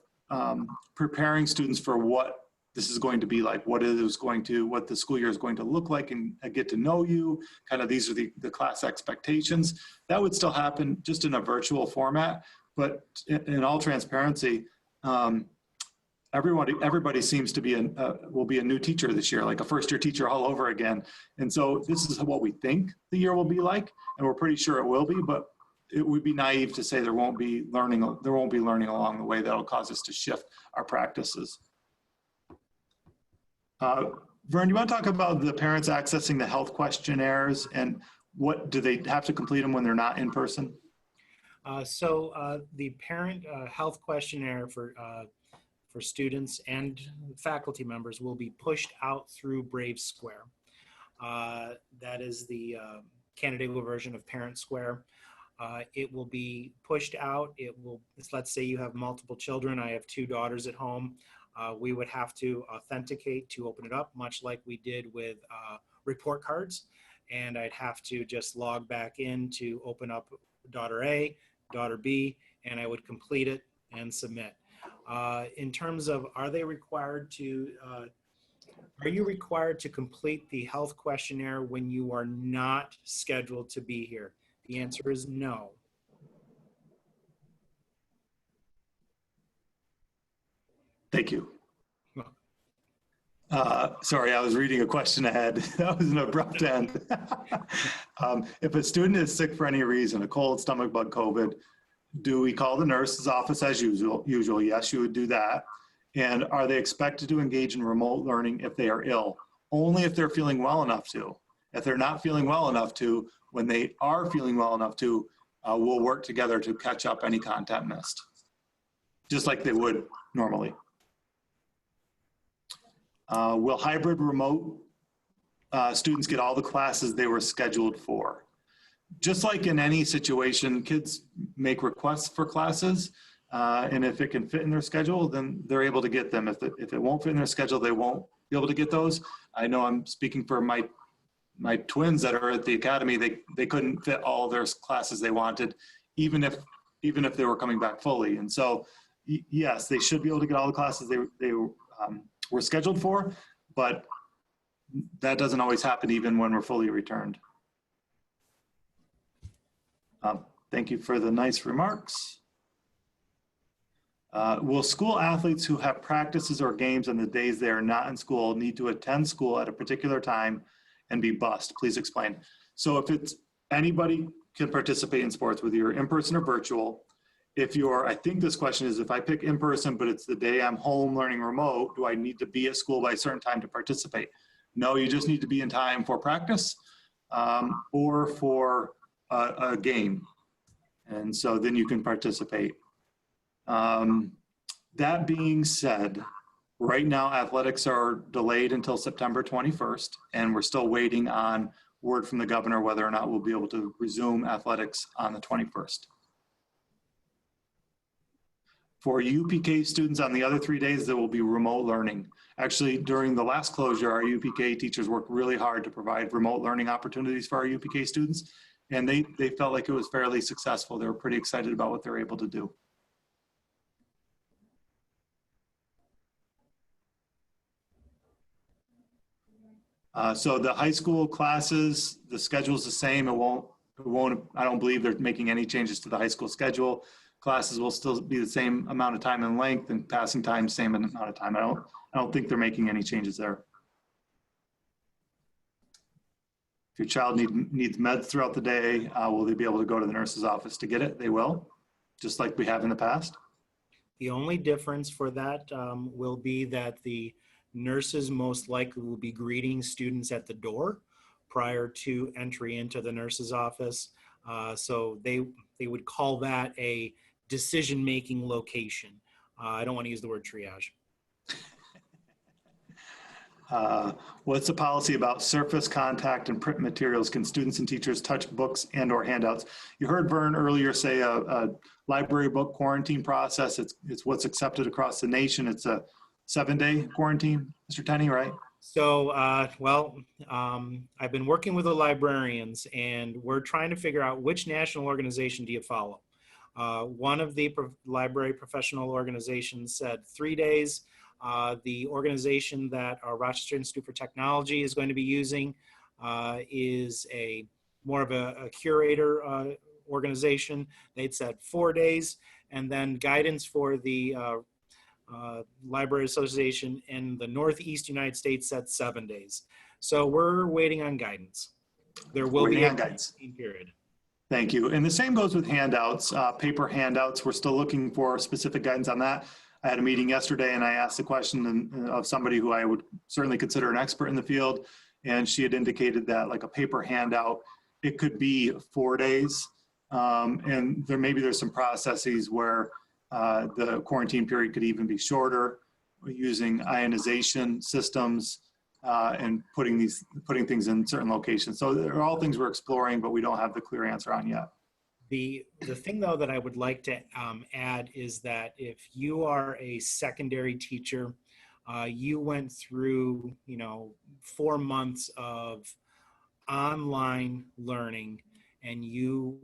preparing students for what this is going to be like, what the school year is going to look like, and get to know you. Kind of these are the class expectations. That would still happen just in a virtual format. But in all transparency, everybody seems to be will be a new teacher this year, like a first-year teacher all over again. And so this is what we think the year will be like, and we're pretty sure it will be. But it would be naive to say there won't be learning along the way that'll cause us to shift our practices. Vern, you want to talk about the parents accessing the health questionnaires and what do they have to complete them when they're not in person? So the parent health questionnaire for students and faculty members will be pushed out through Brave Square. That is the Canandaigua version of Parent Square. It will be pushed out. Let's say you have multiple children. I have 2 daughters at home. We would have to authenticate to open it up, much like we did with report cards. And I'd have to just log back in to open up daughter A, daughter B, and I would complete it and submit. In terms of, are you required to complete the health questionnaire when you are not scheduled to be here? The answer is no. Thank you. Sorry, I was reading a question ahead. That was an abrupt end. If a student is sick for any reason, a cold, stomach bug, COVID, do we call the nurse's office as usual? Yes, you would do that. And are they expected to engage in remote learning if they are ill? Only if they're feeling well enough to. If they're not feeling well enough to, when they are feeling well enough to, we'll work together to catch up any content missed, just like they would normally. Will hybrid remote students get all the classes they were scheduled for? Just like in any situation, kids make requests for classes, and if it can fit in their schedule, then they're able to get them. If it won't fit in their schedule, they won't be able to get those. I know I'm speaking for my twins that are at the academy. They couldn't fit all their classes they wanted, even if they were coming back fully. And so, yes, they should be able to get all the classes they were scheduled for, but that doesn't always happen even when we're fully returned. Thank you for the nice remarks. Will school athletes who have practices or games on the days they are not in school need to attend school at a particular time and be bused? Please explain. So if it's anybody can participate in sports, whether you're in person or virtual. If you're, I think this question is, if I pick in person, but it's the day I'm home learning remote, do I need to be at school by a certain time to participate? No, you just need to be in time for practice or for a game. And so then you can participate. That being said, right now athletics are delayed until September 21st, and we're still waiting on word from the governor whether or not we'll be able to resume athletics on the 21st. For UPK students on the other 3 days, there will be remote learning. Actually, during the last closure, our UPK teachers worked really hard to provide remote learning opportunities for our UPK students, and they felt like it was fairly successful. They were pretty excited about what they're able to do. So the high school classes, the schedule is the same. It won't, I don't believe they're making any changes to the high school schedule. Classes will still be the same amount of time and length, and passing time, same amount of time. I don't think they're making any changes there. If your child needs meds throughout the day, will they be able to go to the nurse's office to get it? They will, just like we have in the past. The only difference for that will be that the nurses most likely will be greeting students at the door prior to entry into the nurse's office. So they would call that a decision-making location. I don't want to use the word triage. What's the policy about surface contact and print materials? Can students and teachers touch books and or handouts? You heard Vern earlier say a library book quarantine process. It's what's accepted across the nation. It's a 7-day quarantine, Mr. Tenney, right? So, I've been working with the librarians, and we're trying to figure out which national organization do you follow. One of the library professional organizations said 3 days. The organization that our Rochester Institute for Technology is going to be using is more of a curator organization. They'd said 4 days, and then guidance for the Library Association in the Northeast United States said 7 days. So we're waiting on guidance. There will be a guidance period. Thank you. And the same goes with handouts, paper handouts. We're still looking for specific guidance on that. I had a meeting yesterday and I asked the question of somebody who I would certainly consider an expert in the field. And she had indicated that like a paper handout, it could be 4 days. And maybe there's some processes where the quarantine period could even be shorter, using ionization systems and putting things in certain locations. So they're all things we're exploring, but we don't have the clear answer on yet. The thing though that I would like to add is that if you are a secondary teacher, you went through 4 months of online learning, and you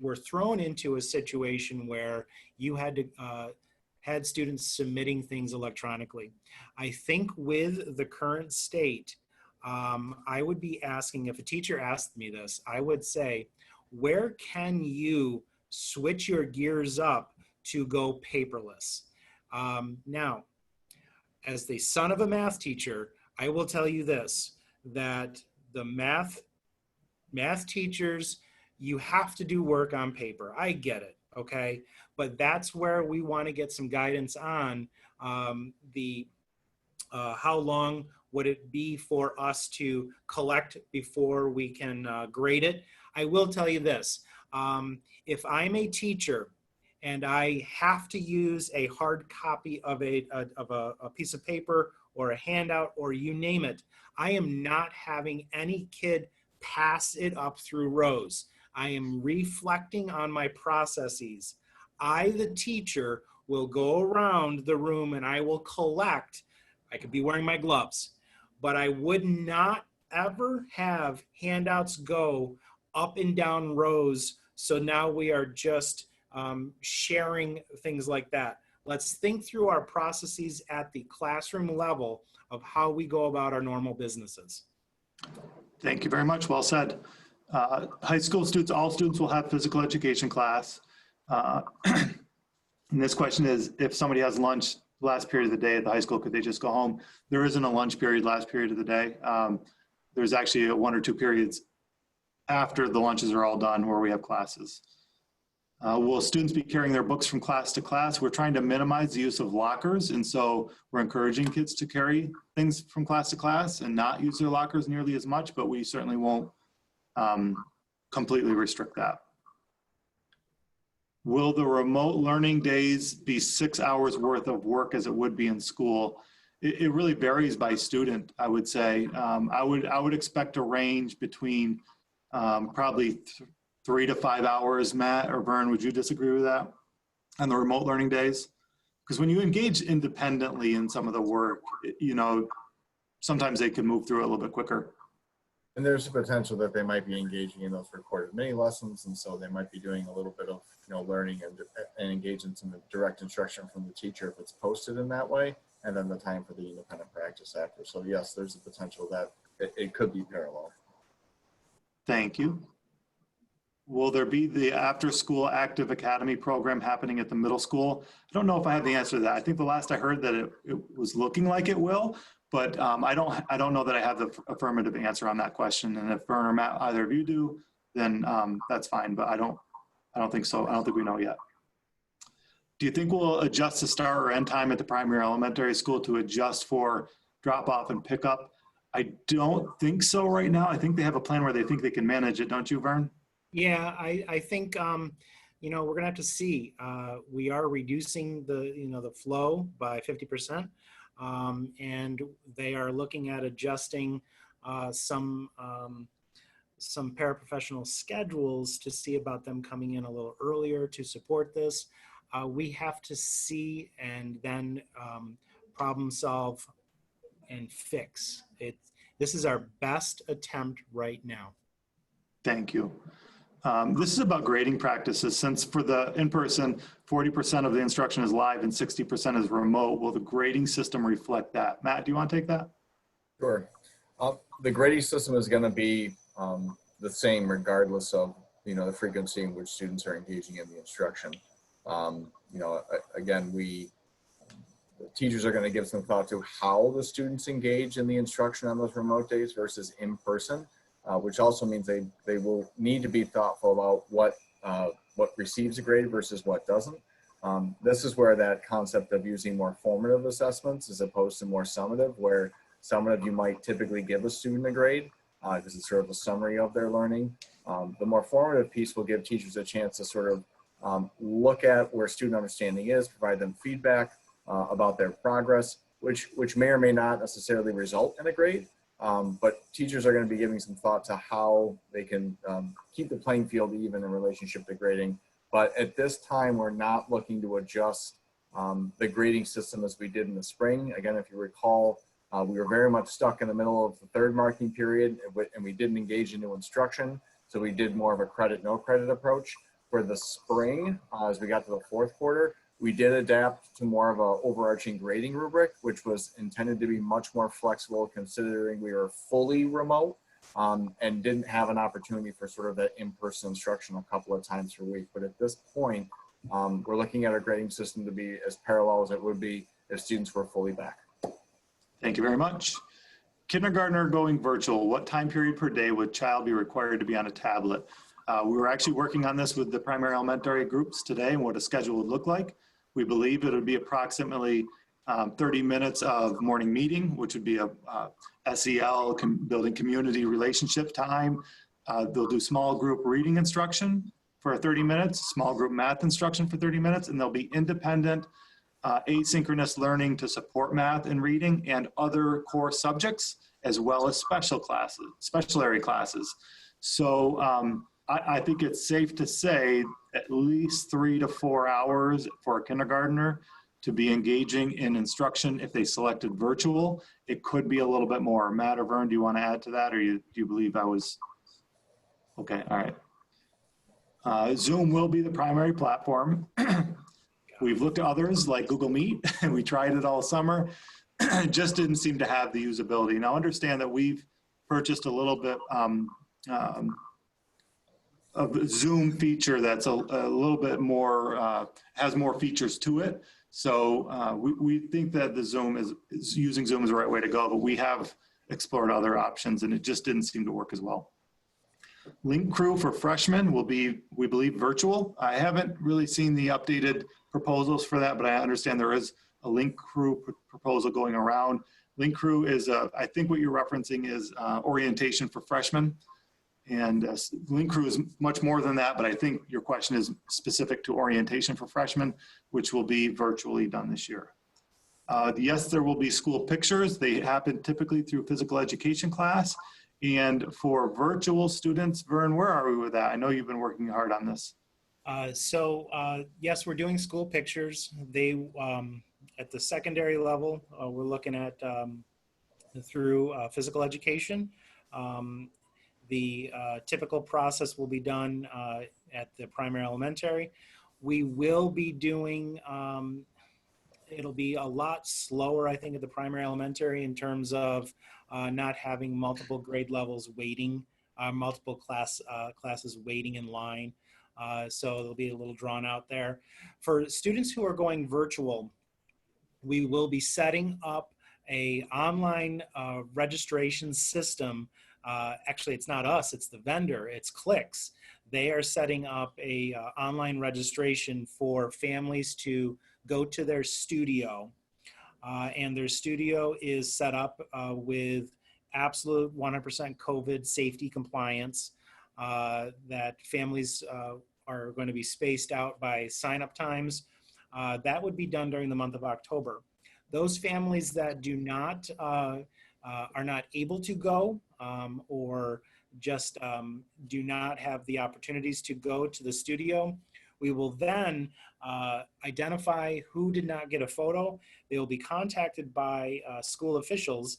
were thrown into a situation where you had to had students submitting things electronically. I think with the current state, I would be asking, if a teacher asked me this, I would say, where can you switch your gears up to go paperless? Now, as the son of a math teacher, I will tell you this, that the math teachers, you have to do work on paper. I get it, okay? But that's where we want to get some guidance on the How long would it be for us to collect before we can grade it? I will tell you this. If I'm a teacher and I have to use a hard copy of a piece of paper or a handout or you name it, I am not having any kid pass it up through rows. I am reflecting on my processes. I, the teacher, will go around the room and I will collect. I could be wearing my gloves, but I would not ever have handouts go up and down rows. So now we are just sharing things like that. Let's think through our processes at the classroom level of how we go about our normal businesses. Thank you very much. Well said. High school students, all students will have physical education class. And this question is, if somebody has lunch last period of the day at the high school, could they just go home? There isn't a lunch period last period of the day. There's actually 1 or 2 periods after the lunches are all done where we have classes. Will students be carrying their books from class to class? We're trying to minimize the use of lockers, and so we're encouraging kids to carry things from class to class and not use their lockers nearly as much, but we certainly won't completely restrict that. Will the remote learning days be 6 hours worth of work as it would be in school? It really varies by student, I would say. I would expect a range between probably 3 to 5 hours. Matt or Vern, would you disagree with that on the remote learning days? Because when you engage independently in some of the work, you know, sometimes they can move through it a little bit quicker. And there's a potential that they might be engaging in those recorded mini lessons, and so they might be doing a little bit of, you know, learning and engage in some direct instruction from the teacher if it's posted in that way, and then the time for the independent practice after. So yes, there's a potential that it could be parallel. Thank you. Will there be the after-school active academy program happening at the middle school? I don't know if I have the answer to that. I think the last I heard that it was looking like it will, but I don't know that I have the affirmative answer on that question. And if Vern or Matt, either of you do, then that's fine. But I don't think so. I don't think we know yet. Do you think we'll adjust the start or end time at the primary elementary school to adjust for drop off and pickup? I don't think so right now. I think they have a plan where they think they can manage it. Don't you, Vern? Yeah, I think, you know, we're gonna have to see. We are reducing the flow by 50%. And they are looking at adjusting some paraprofessional schedules to see about them coming in a little earlier to support this. We have to see and then problem solve and fix it. This is our best attempt right now. Thank you. This is about grading practices. Since for the in-person, 40% of the instruction is live and 60% is remote, will the grading system reflect that? Matt, do you want to take that? Sure. The grading system is going to be the same regardless of, you know, the frequency in which students are engaging in the instruction. You know, again, the teachers are going to give some thought to how the students engage in the instruction on those remote days versus in person. Which also means they will need to be thoughtful about what receives a grade versus what doesn't. This is where that concept of using more formative assessments as opposed to more summative, where summative you might typically give a student a grade because it's sort of a summary of their learning. The more formative piece will give teachers a chance to sort of look at where student understanding is, provide them feedback about their progress, which may or may not necessarily result in a grade. But teachers are going to be giving some thought to how they can keep the playing field even in relationship to grading. But at this time, we're not looking to adjust the grading system as we did in the spring. Again, if you recall, we were very much stuck in the middle of the third marking period and we didn't engage into instruction. So we did more of a credit, no credit approach. For the spring, as we got to the fourth quarter, we did adapt to more of an overarching grading rubric, which was intended to be much more flexible considering we were fully remote and didn't have an opportunity for sort of that in-person instruction a couple of times per week. But at this point, we're looking at our grading system to be as parallel as it would be if students were fully back. Thank you very much. Kindergartner going virtual, what time period per day would child be required to be on a tablet? We were actually working on this with the primary elementary groups today and what a schedule would look like. We believe it would be approximately 30 minutes of morning meeting, which would be a SEL, building community relationship time. They'll do small group reading instruction for 30 minutes, small group math instruction for 30 minutes, and there'll be independent asynchronous learning to support math and reading and other core subjects, as well as special area classes. So I think it's safe to say at least 3 to 4 hours for a kindergartner to be engaging in instruction. If they selected virtual, it could be a little bit more. Matt or Vern, do you want to add to that, or do you believe I was? Okay, all right. Zoom will be the primary platform. We've looked at others like Google Meet, and we tried it all summer. Just didn't seem to have the usability. Now understand that we've purchased a little bit of a Zoom feature that's a little bit more, has more features to it. So we think that the Zoom is using Zoom is the right way to go, but we have explored other options and it just didn't seem to work as well. Link Crew for freshmen will be, we believe, virtual. I haven't really seen the updated proposals for that, but I understand there is a Link Crew proposal going around. Link Crew is, I think what you're referencing is orientation for freshmen. And Link Crew is much more than that, but I think your question is specific to orientation for freshmen, which will be virtually done this year. Yes, there will be school pictures. They happen typically through physical education class. And for virtual students, Vern, where are we with that? I know you've been working hard on this. Yes, we're doing school pictures. They, at the secondary level, we're looking at through physical education. The typical process will be done at the primary elementary. We will be doing, it'll be a lot slower, I think, at the primary elementary in terms of not having multiple grade levels waiting, multiple classes waiting in line. So it'll be a little drawn out there. For students who are going virtual, we will be setting up a online registration system. Actually, it's not us, it's the vendor, it's Clicks. They are setting up a online registration for families to go to their studio. And their studio is set up with absolute 100% COVID safety compliance, that families are going to be spaced out by sign-up times. That would be done during the month of October. Those families that do not, are not able to go or just do not have the opportunities to go to the studio, we will then identify who did not get a photo. They will be contacted by school officials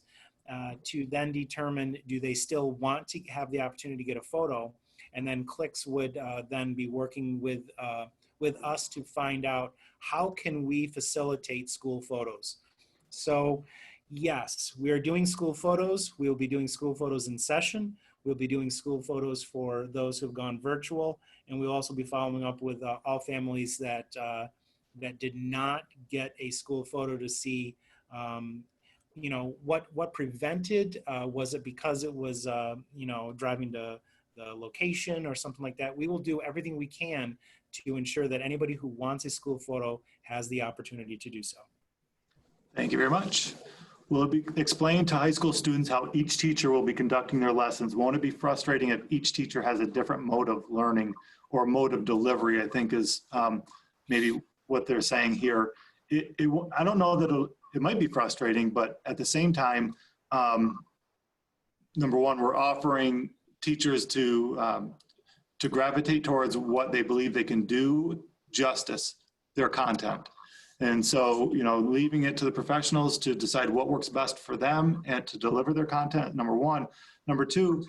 to then determine, do they still want to have the opportunity to get a photo? And then Clicks would then be working with us to find out how can we facilitate school photos. So yes, we are doing school photos. We will be doing school photos in session. We'll be doing school photos for those who have gone virtual. And we'll also be following up with all families that, that did not get a school photo to see, you know, what prevented, was it because it was, you know, driving to the location or something like that. We will do everything we can to ensure that anybody who wants a school photo has the opportunity to do so. Thank you very much. Will it be explained to high school students how each teacher will be conducting their lessons? Won't it be frustrating if each teacher has a different mode of learning or mode of delivery, I think is maybe what they're saying here. I don't know that it might be frustrating, but at the same time, number one, we're offering teachers to gravitate towards what they believe they can do justice, their content. And so, you know, leaving it to the professionals to decide what works best for them and to deliver their content, number one. Number two,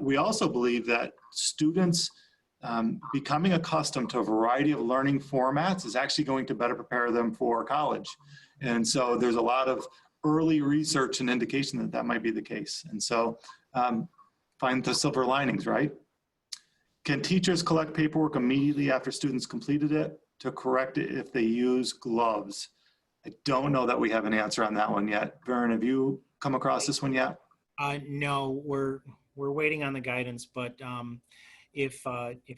we also believe that students becoming accustomed to a variety of learning formats is actually going to better prepare them for college. And so there's a lot of early research and indication that that might be the case. And so find the silver linings, right? Can teachers collect paperwork immediately after students completed it to correct it if they use gloves? I don't know that we have an answer on that one yet. Vern, have you come across this one yet? No, we're waiting on the guidance, but if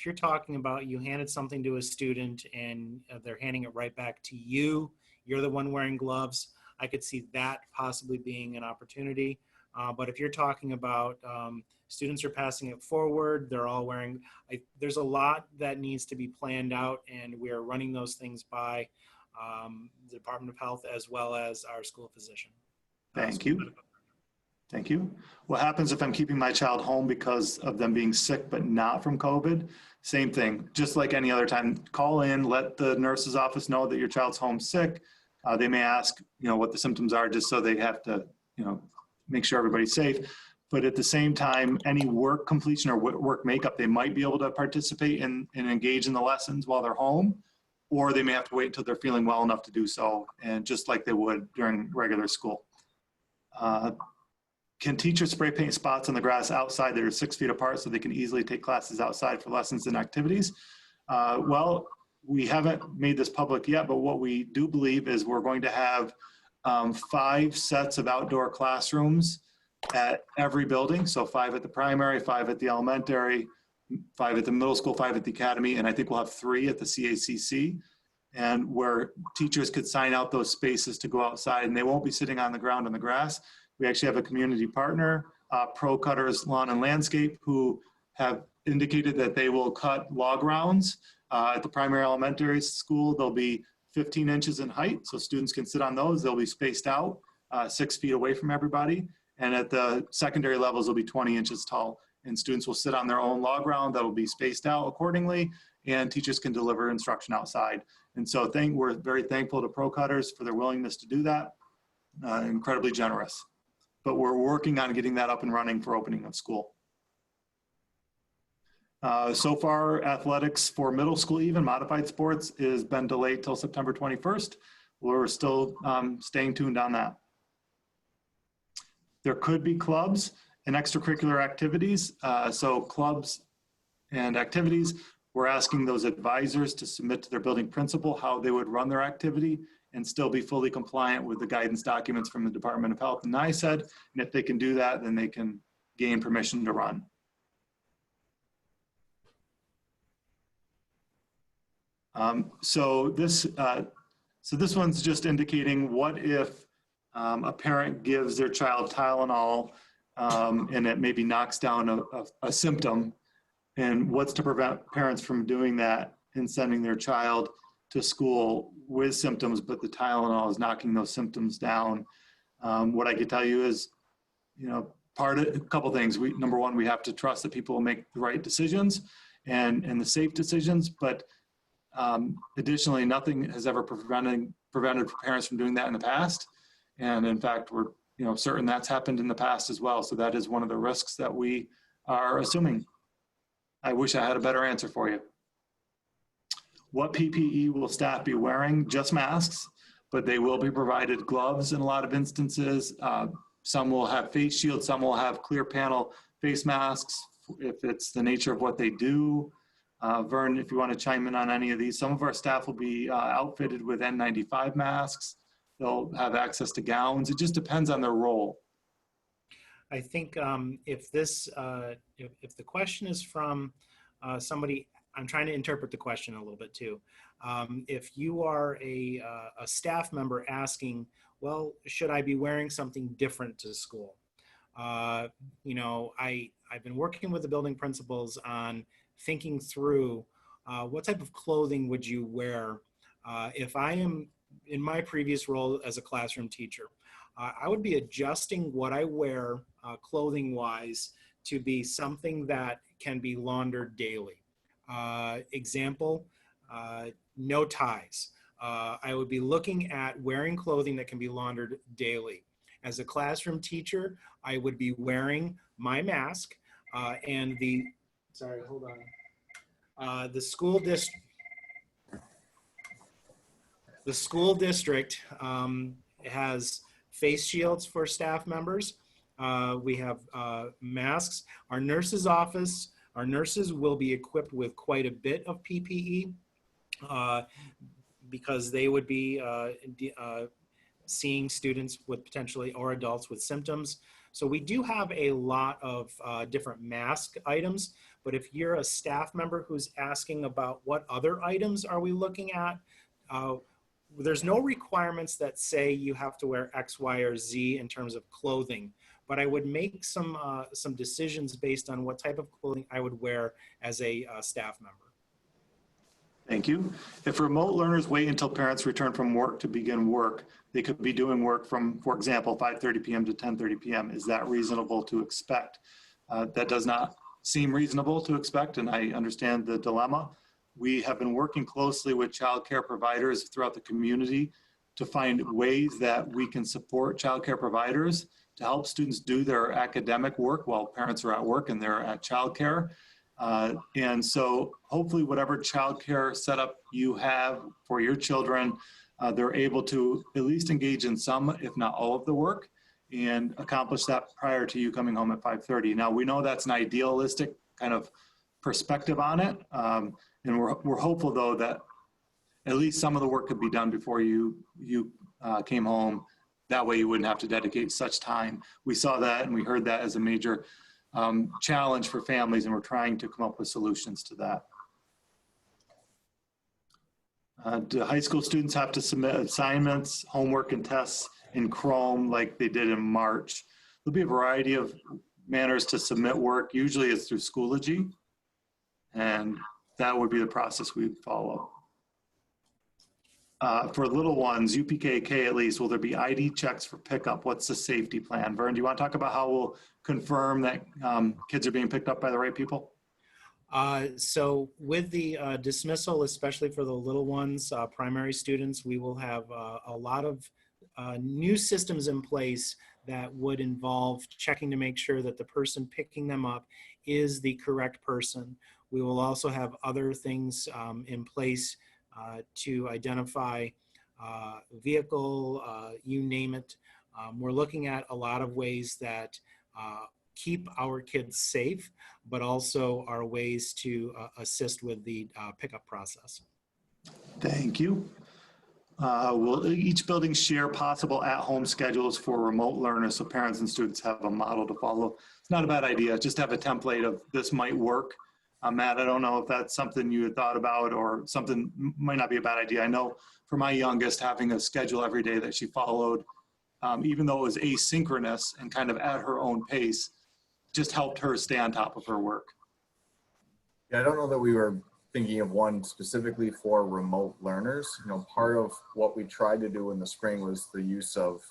you're talking about you handed something to a student and they're handing it right back to you, you're the one wearing gloves. I could see that possibly being an opportunity. But if you're talking about students are passing it forward, they're all wearing, there's a lot that needs to be planned out, and we are running those things by the Department of Health as well as our school physician. Thank you. Thank you. What happens if I'm keeping my child home because of them being sick but not from COVID? Same thing, just like any other time. Call in, let the nurse's office know that your child's home sick. They may ask, what the symptoms are, just so they have to, make sure everybody's safe. But at the same time, any work completion or work makeup, they might be able to participate and engage in the lessons while they're home, or they may have to wait until they're feeling well enough to do so, and just like they would during regular school. Can teachers spray paint spots on the grass outside that are 6 feet apart so they can easily take classes outside for lessons and activities? Well, we haven't made this public yet, but what we do believe is we're going to have 5 sets of outdoor classrooms at every building. So 5 at the primary, 5 at the elementary, 5 at the middle school, 5 at the academy, and I think we'll have 3 at the CACC. And where teachers could sign out those spaces to go outside, and they won't be sitting on the ground on the grass. We actually have a community partner, Pro Cutters Lawn and Landscape, who have indicated that they will cut log rounds at the primary elementary school. They'll be 15 inches in height, so students can sit on those. They'll be spaced out 6 feet away from everybody. And at the secondary levels, they'll be 20 inches tall. And students will sit on their own log round that will be spaced out accordingly, and teachers can deliver instruction outside. And so we're very thankful to Pro Cutters for their willingness to do that. Incredibly generous. But we're working on getting that up and running for opening of school. So far, athletics for middle school, even modified sports, has been delayed till September 21st. We're still staying tuned on that. There could be clubs and extracurricular activities. So clubs and activities, we're asking those advisors to submit to their building principal how they would run their activity and still be fully compliant with the guidance documents from the Department of Health and NICEAD. And if they can do that, then they can gain permission to run. So this one's just indicating what if a parent gives their child Tylenol and it maybe knocks down a symptom, and what's to prevent parents from doing that and sending their child to school with symptoms, but the Tylenol is knocking those symptoms down. What I can tell you is, a couple things. Number one, we have to trust that people will make the right decisions and the safe decisions, but additionally, nothing has ever prevented parents from doing that in the past. And in fact, we're certain that's happened in the past as well. So that is one of the risks that we are assuming. I wish I had a better answer for you. What PPE will staff be wearing? Just masks, but they will be provided gloves in a lot of instances. Some will have face shields, some will have clear panel face masks if it's the nature of what they do. Vern, if you want to chime in on any of these, some of our staff will be outfitted with N95 masks. They'll have access to gowns. It just depends on their role. I think if the question is from somebody, I'm trying to interpret the question a little bit too. If you are a staff member asking, well, should I be wearing something different to school? I've been working with the building principals on thinking through what type of clothing would you wear if I am in my previous role as a classroom teacher. I would be adjusting what I wear clothing wise to be something that can be laundered daily. Example, no ties. I would be looking at wearing clothing that can be laundered daily. As a classroom teacher, I would be wearing my mask and the, sorry, hold on. The school district has face shields for staff members. We have masks. Our nurses will be equipped with quite a bit of PPE because they would be seeing students with potentially or adults with symptoms. So we do have a lot of different mask items, but if you're a staff member who's asking about what other items are we looking at, there's no requirements that say you have to wear X, Y, or Z in terms of clothing, but I would make some decisions based on what type of clothing I would wear as a staff member. Thank you. If remote learners wait until parents return from work to begin work, they could be doing work from, for example, 5:30 p.m. to 10:30 p.m. Is that reasonable to expect? That does not seem reasonable to expect, and I understand the dilemma. We have been working closely with childcare providers throughout the community to find ways that we can support childcare providers to help students do their academic work while parents are at work and they're at childcare. And so hopefully whatever childcare setup you have for your children, they're able to at least engage in some, if not all of the work, and accomplish that prior to you coming home at 5:30. Now, we know that's an idealistic kind of perspective on it. And we're hopeful, though, that at least some of the work could be done before you came home. That way you wouldn't have to dedicate such time. We saw that and we heard that as a major challenge for families, and we're trying to come up with solutions to that. Do high school students have to submit assignments, homework, and tests in Chrome like they did in March? There'll be a variety of manners to submit work. Usually it's through Schoology, and that would be the process we'd follow. For little ones, UPKK at least, will there be ID checks for pickup? What's the safety plan? Vern, do you want to talk about how we'll confirm that kids are being picked up by the right people? So with the dismissal, especially for the little ones, primary students, we will have a lot of new systems in place that would involve checking to make sure that the person picking them up is the correct person. We will also have other things in place to identify vehicle, you name it. We're looking at a lot of ways that keep our kids safe, but also are ways to assist with the pickup process. Thank you. Will each building share possible at-home schedules for remote learners so parents and students have a model to follow? It's not a bad idea. Just have a template of this might work. Matt, I don't know if that's something you had thought about or something might not be a bad idea. I know for my youngest, having a schedule every day that she followed, even though it was asynchronous and kind of at her own pace, just helped her stay on top of her work. Yeah, I don't know that we were thinking of one specifically for remote learners. You know, part of what we tried to do in the spring was the use of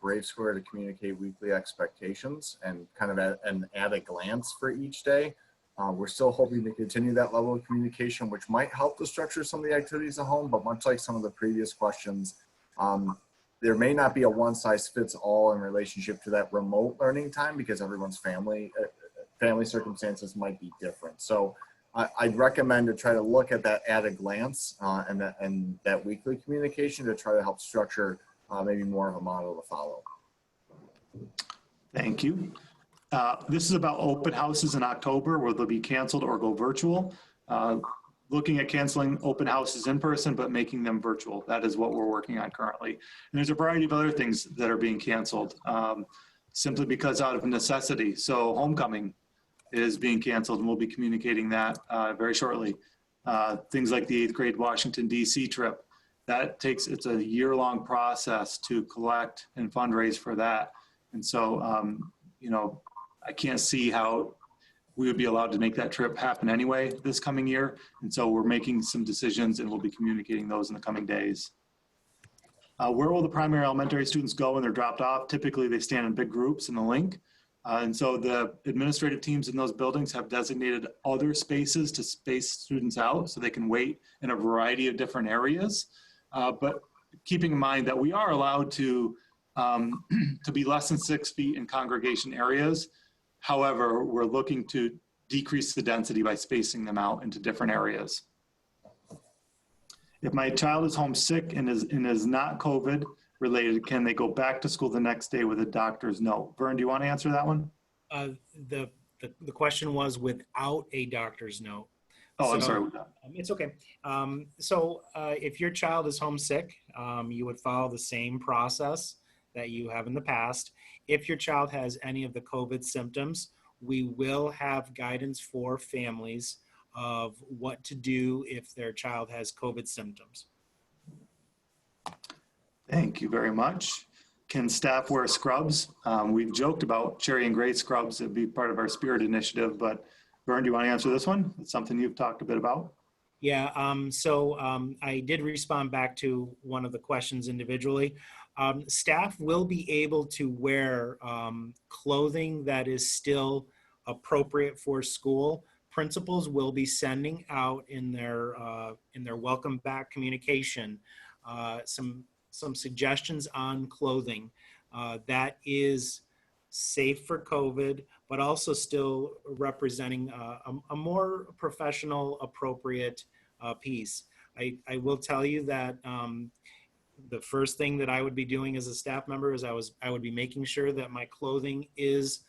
Brave Square to communicate weekly expectations and kind of at a glance for each day. We're still hoping to continue that level of communication, which might help to structure some of the activities at home, but much like some of the previous questions, there may not be a one-size-fits-all in relationship to that remote learning time because everyone's family circumstances might be different. So I'd recommend to try to look at that at a glance and that weekly communication to try to help structure maybe more of a model to follow. Thank you. This is about open houses in October, where they'll be canceled or go virtual. Looking at canceling open houses in person, but making them virtual. That is what we're working on currently. And there's a variety of other things that are being canceled simply because out of necessity. So homecoming is being canceled, and we'll be communicating that very shortly. Things like the 8th grade Washington, D.C. trip. It's a year-long process to collect and fundraise for that. And so, you know, I can't see how we would be allowed to make that trip happen anyway this coming year. And so we're making some decisions, and we'll be communicating those in the coming days. Where will the primary elementary students go when they're dropped off? Typically, they stand in big groups in the link. And so the administrative teams in those buildings have designated other spaces to space students out so they can wait in a variety of different areas. But keeping in mind that we are allowed to be less than 6 feet in congregation areas. However, we're looking to decrease the density by spacing them out into different areas. If my child is homesick and is not COVID related, can they go back to school the next day with a doctor's note? Vern, do you want to answer that one? The question was without a doctor's note. Oh, So, I'm sorry. It's okay. If your child is homesick, you would follow the same process that you have in the past. If your child has any of the COVID symptoms, we will have guidance for families of what to do if their child has COVID symptoms. Thank you very much. Can staff wear scrubs? We've joked about cherry and gray scrubs. It'd be part of our Spirit initiative, but Vern, do you want to answer this one? It's something you've talked a bit about. Yeah, I did respond back to one of the questions individually. Staff will be able to wear clothing that is still appropriate for school. Principals will be sending out in their welcome back communication some suggestions on clothing that is safe for COVID, but also still representing a more professional, appropriate piece. I will tell you that the first thing that I would be doing as a staff member is I would be making sure that my clothing is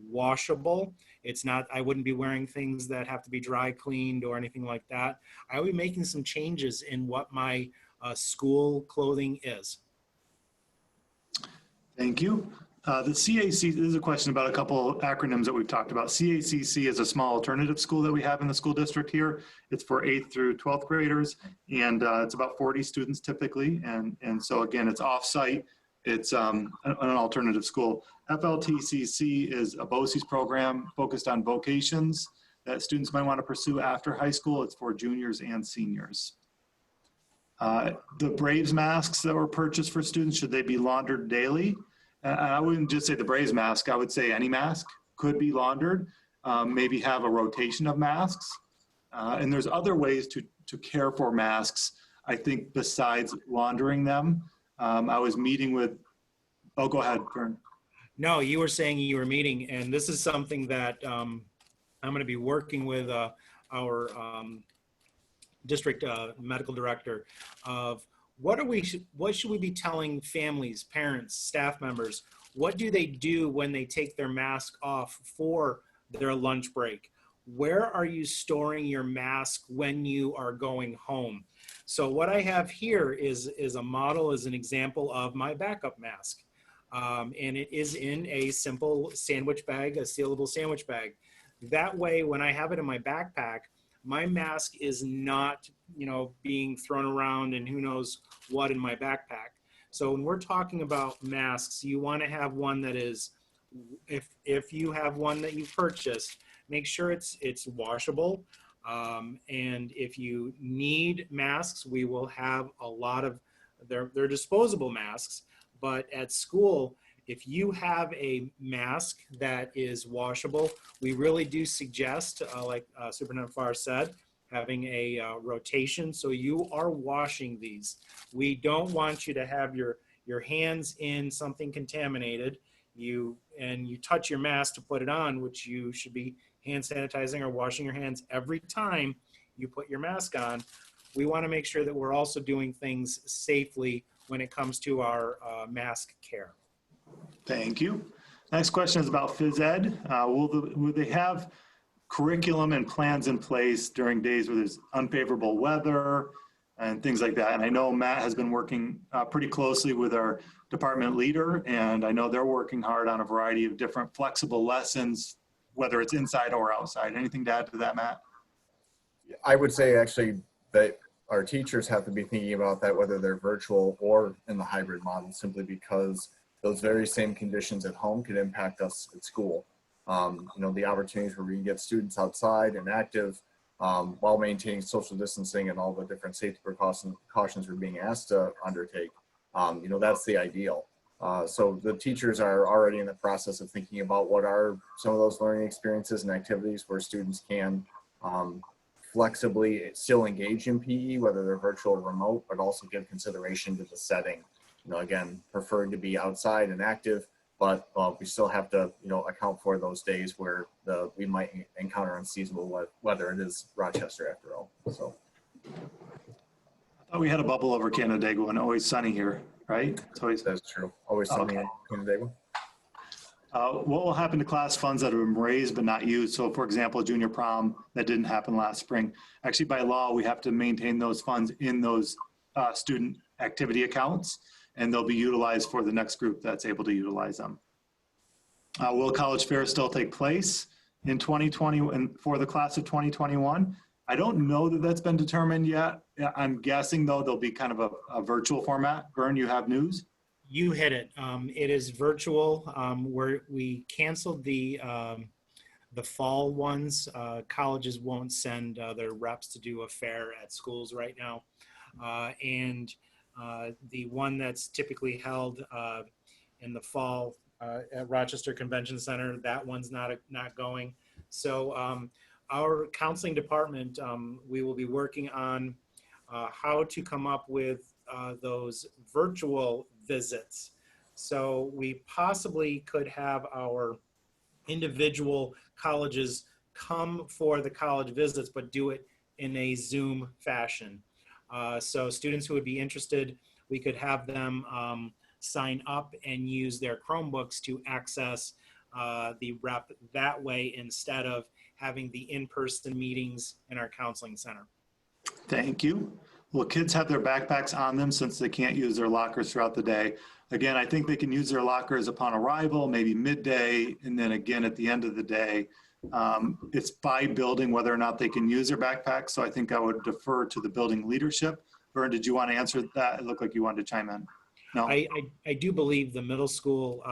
washable. It's not, I wouldn't be wearing things that have to be dry cleaned or anything like that. I would be making some changes in what my school clothing is. Thank you. The CAC, this is a question about a couple acronyms that we've talked about. CACC is a small alternative school that we have in the school district here. It's for 8th through 12th graders, and it's about 40 students typically. And so again, it's off-site. It's an alternative school. FLTCC is a BOCES program focused on vocations that students might want to pursue after high school. It's for juniors and seniors. The Braves masks that were purchased for students, should they be laundered daily? I wouldn't just say the Braves mask. I would say any mask could be laundered, maybe have a rotation of masks. And there's other ways to care for masks, I think, besides laundering them. I was meeting with, oh, go ahead, Vern. No, you were saying you were meeting, and this is something that I'm going to be working with our district medical director of what should we be telling families, parents, staff members? What do they do when they take their mask off for their lunch break? Where are you storing your mask when you are going home? So what I have here is a model, is an example of my backup mask. And it is in a simple sandwich bag, a sealable sandwich bag. That way, when I have it in my backpack, my mask is not, being thrown around and who knows what in my backpack. So when we're talking about masks, you want to have one that is, if you have one that you've purchased, make sure it's washable. And if you need masks, we will have a lot of, they're disposable masks, but at school, if you have a mask that is washable, we really do suggest, like Superintendent Farr said, having a rotation so you are washing these. We don't want you to have your hands in something contaminated. You touch your mask to put it on, which you should be hand sanitizing or washing your hands every time you put your mask on. We want to make sure that we're also doing things safely when it comes to our mask care. Thank you. Next question is about phys ed. Will they have curriculum and plans in place during days where there's unfavorable weather and things like that? And I know Matt has been working pretty closely with our department leader, and I know they're working hard on a variety of different flexible lessons, whether it's inside or outside. Anything to add to that, Matt? I would say actually that our teachers have to be thinking about that, whether they're virtual or in the hybrid model, simply because those very same conditions at home could impact us at school. The opportunities where we can get students outside and active while maintaining social distancing and all the different safety precautions we're being asked to undertake. That's the ideal. So the teachers are already in the process of thinking about what are some of those learning experiences and activities where students can flexibly still engage in PE, whether they're virtual or remote, but also give consideration to the setting. Again, preferred to be outside and active, but we still have to, account for those days where we might encounter unseasonable weather. It is Rochester after all. So I thought we had a bubble over Canandaigua and always sunny here, right? It's always, that's true. Always sunny in Canandaigua. what will happen to class funds that have been raised but not used? So for example, junior prom, that didn't happen last spring. Actually, by law, we have to maintain those funds in those student activity accounts, and they'll be utilized for the next group that's able to utilize them. Will college fair still take place in 2020 and for the class of 2021? I don't know that that's been determined yet. I'm guessing though there'll be kind of a virtual format. Vern, you have news? You hit it. It is virtual. Where we canceled the fall ones. Colleges won't send their reps to do a fair at schools right now, and the one that's typically held in the fall at Rochester Convention Center, that one's not going. So our counseling department, we will be working on how to come up with those virtual visits. So we possibly could have our individual colleges come for the college visits, but do it in a Zoom fashion. So students who would be interested, we could have them sign up and use their Chromebooks to access the rep that way instead of having the in-person meetings in our counseling center. Thank you. Will kids have their backpacks on them since they can't use their lockers throughout the day? Again, I think they can use their lockers upon arrival, maybe midday, and then again at the end of the day. It's by building whether or not they can use their backpacks. So I think I would defer to the building leadership. Vern, did you want to answer that? It looked like you wanted to chime in. No? I do believe the middle school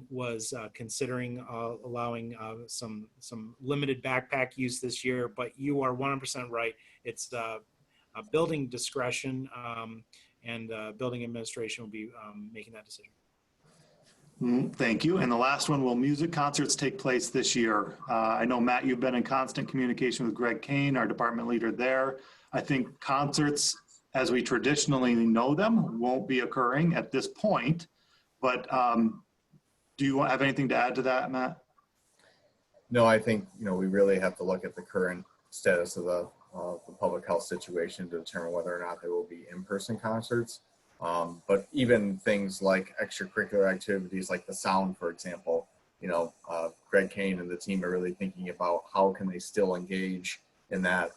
was considering allowing some limited backpack use this year, but you are 100% right. It's a building discretion, and building administration will be making that decision. Thank you. And the last one, will music concerts take place this year? I know, Matt, you've been in constant communication with Greg Kane, our department leader there. I think concerts, as we traditionally know them, won't be occurring at this point. But do you have anything to add to that, Matt? No, I think, we really have to look at the current status of the public health situation to determine whether or not there will be in-person concerts. But even things like extracurricular activities like the sound, for example, Greg Kane and the team are really thinking about how can they still engage in that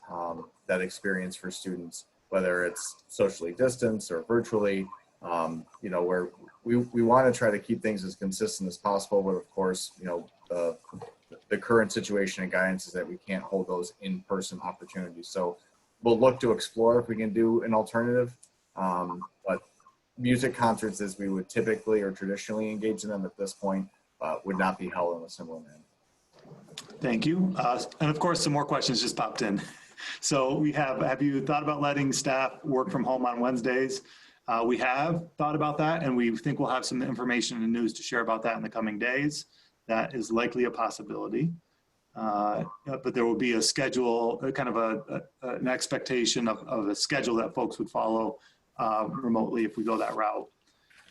experience for students, whether it's socially distanced or virtually, where we want to try to keep things as consistent as possible. But of course, the current situation and guidance is that we can't hold those in-person opportunities. So we'll look to explore if we can do an alternative. But music concerts, as we would typically or traditionally engage in them at this point, would not be held in a similar manner. Thank you. And of course, some more questions just popped in. So have you thought about letting staff work from home on Wednesdays? We have thought about that, and we think we'll have some information and news to share about that in the coming days. That is likely a possibility. But there will be a schedule, kind of an expectation of a schedule that folks would follow remotely if we go that route.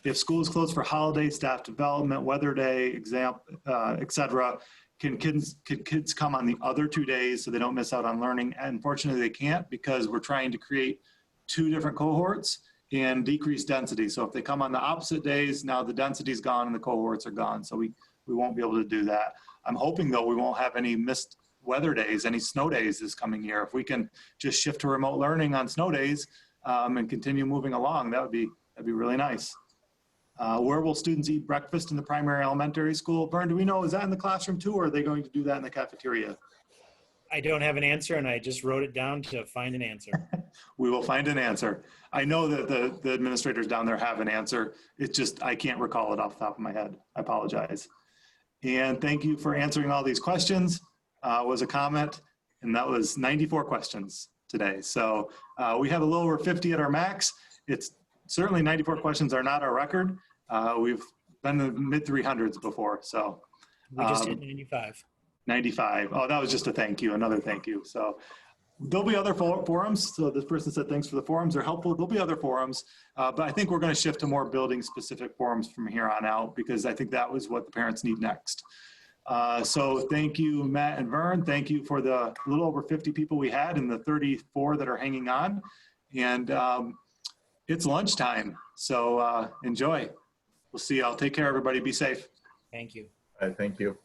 If school is closed for holiday, staff development, weather day, exam, et cetera, can kids come on the other 2 days so they don't miss out on learning? And unfortunately, they can't, because we're trying to create 2 different cohorts and decrease density. So if they come on the opposite days, now the density's gone and the cohorts are gone. So we won't be able to do that. I'm hoping, though, we won't have any missed weather days, any snow days this coming year. If we can just shift to remote learning on snow days and continue moving along, that'd be really nice. Where will students eat breakfast in the primary elementary school? Vern, do we know, is that in the classroom too, or are they going to do that in the cafeteria? I don't have an answer, and I just wrote it down to find an answer. We will find an answer. I know that the administrators down there have an answer. It's just, I can't recall it off the top of my head. I apologize. And thank you for answering all these questions. Was a comment, and that was 94 questions today. So we have a little over 50 at our max. It's certainly 94 questions are not our record. We've been in the mid 300s before. So We just hit 95. 95. Oh, that was just a thank you, another thank you. So there'll be other forums. So this person said, thanks for the forums. They're helpful. There'll be other forums, but I think we're going to shift to more building specific forums from here on out, because I think that was what the parents need next. So thank you, Matt and Vern. Thank you for the little over 50 people we had and the 34 that are hanging on. And it's lunchtime. So enjoy. We'll see y'all. Take care, everybody. Be safe. Thank you. All right, thank you.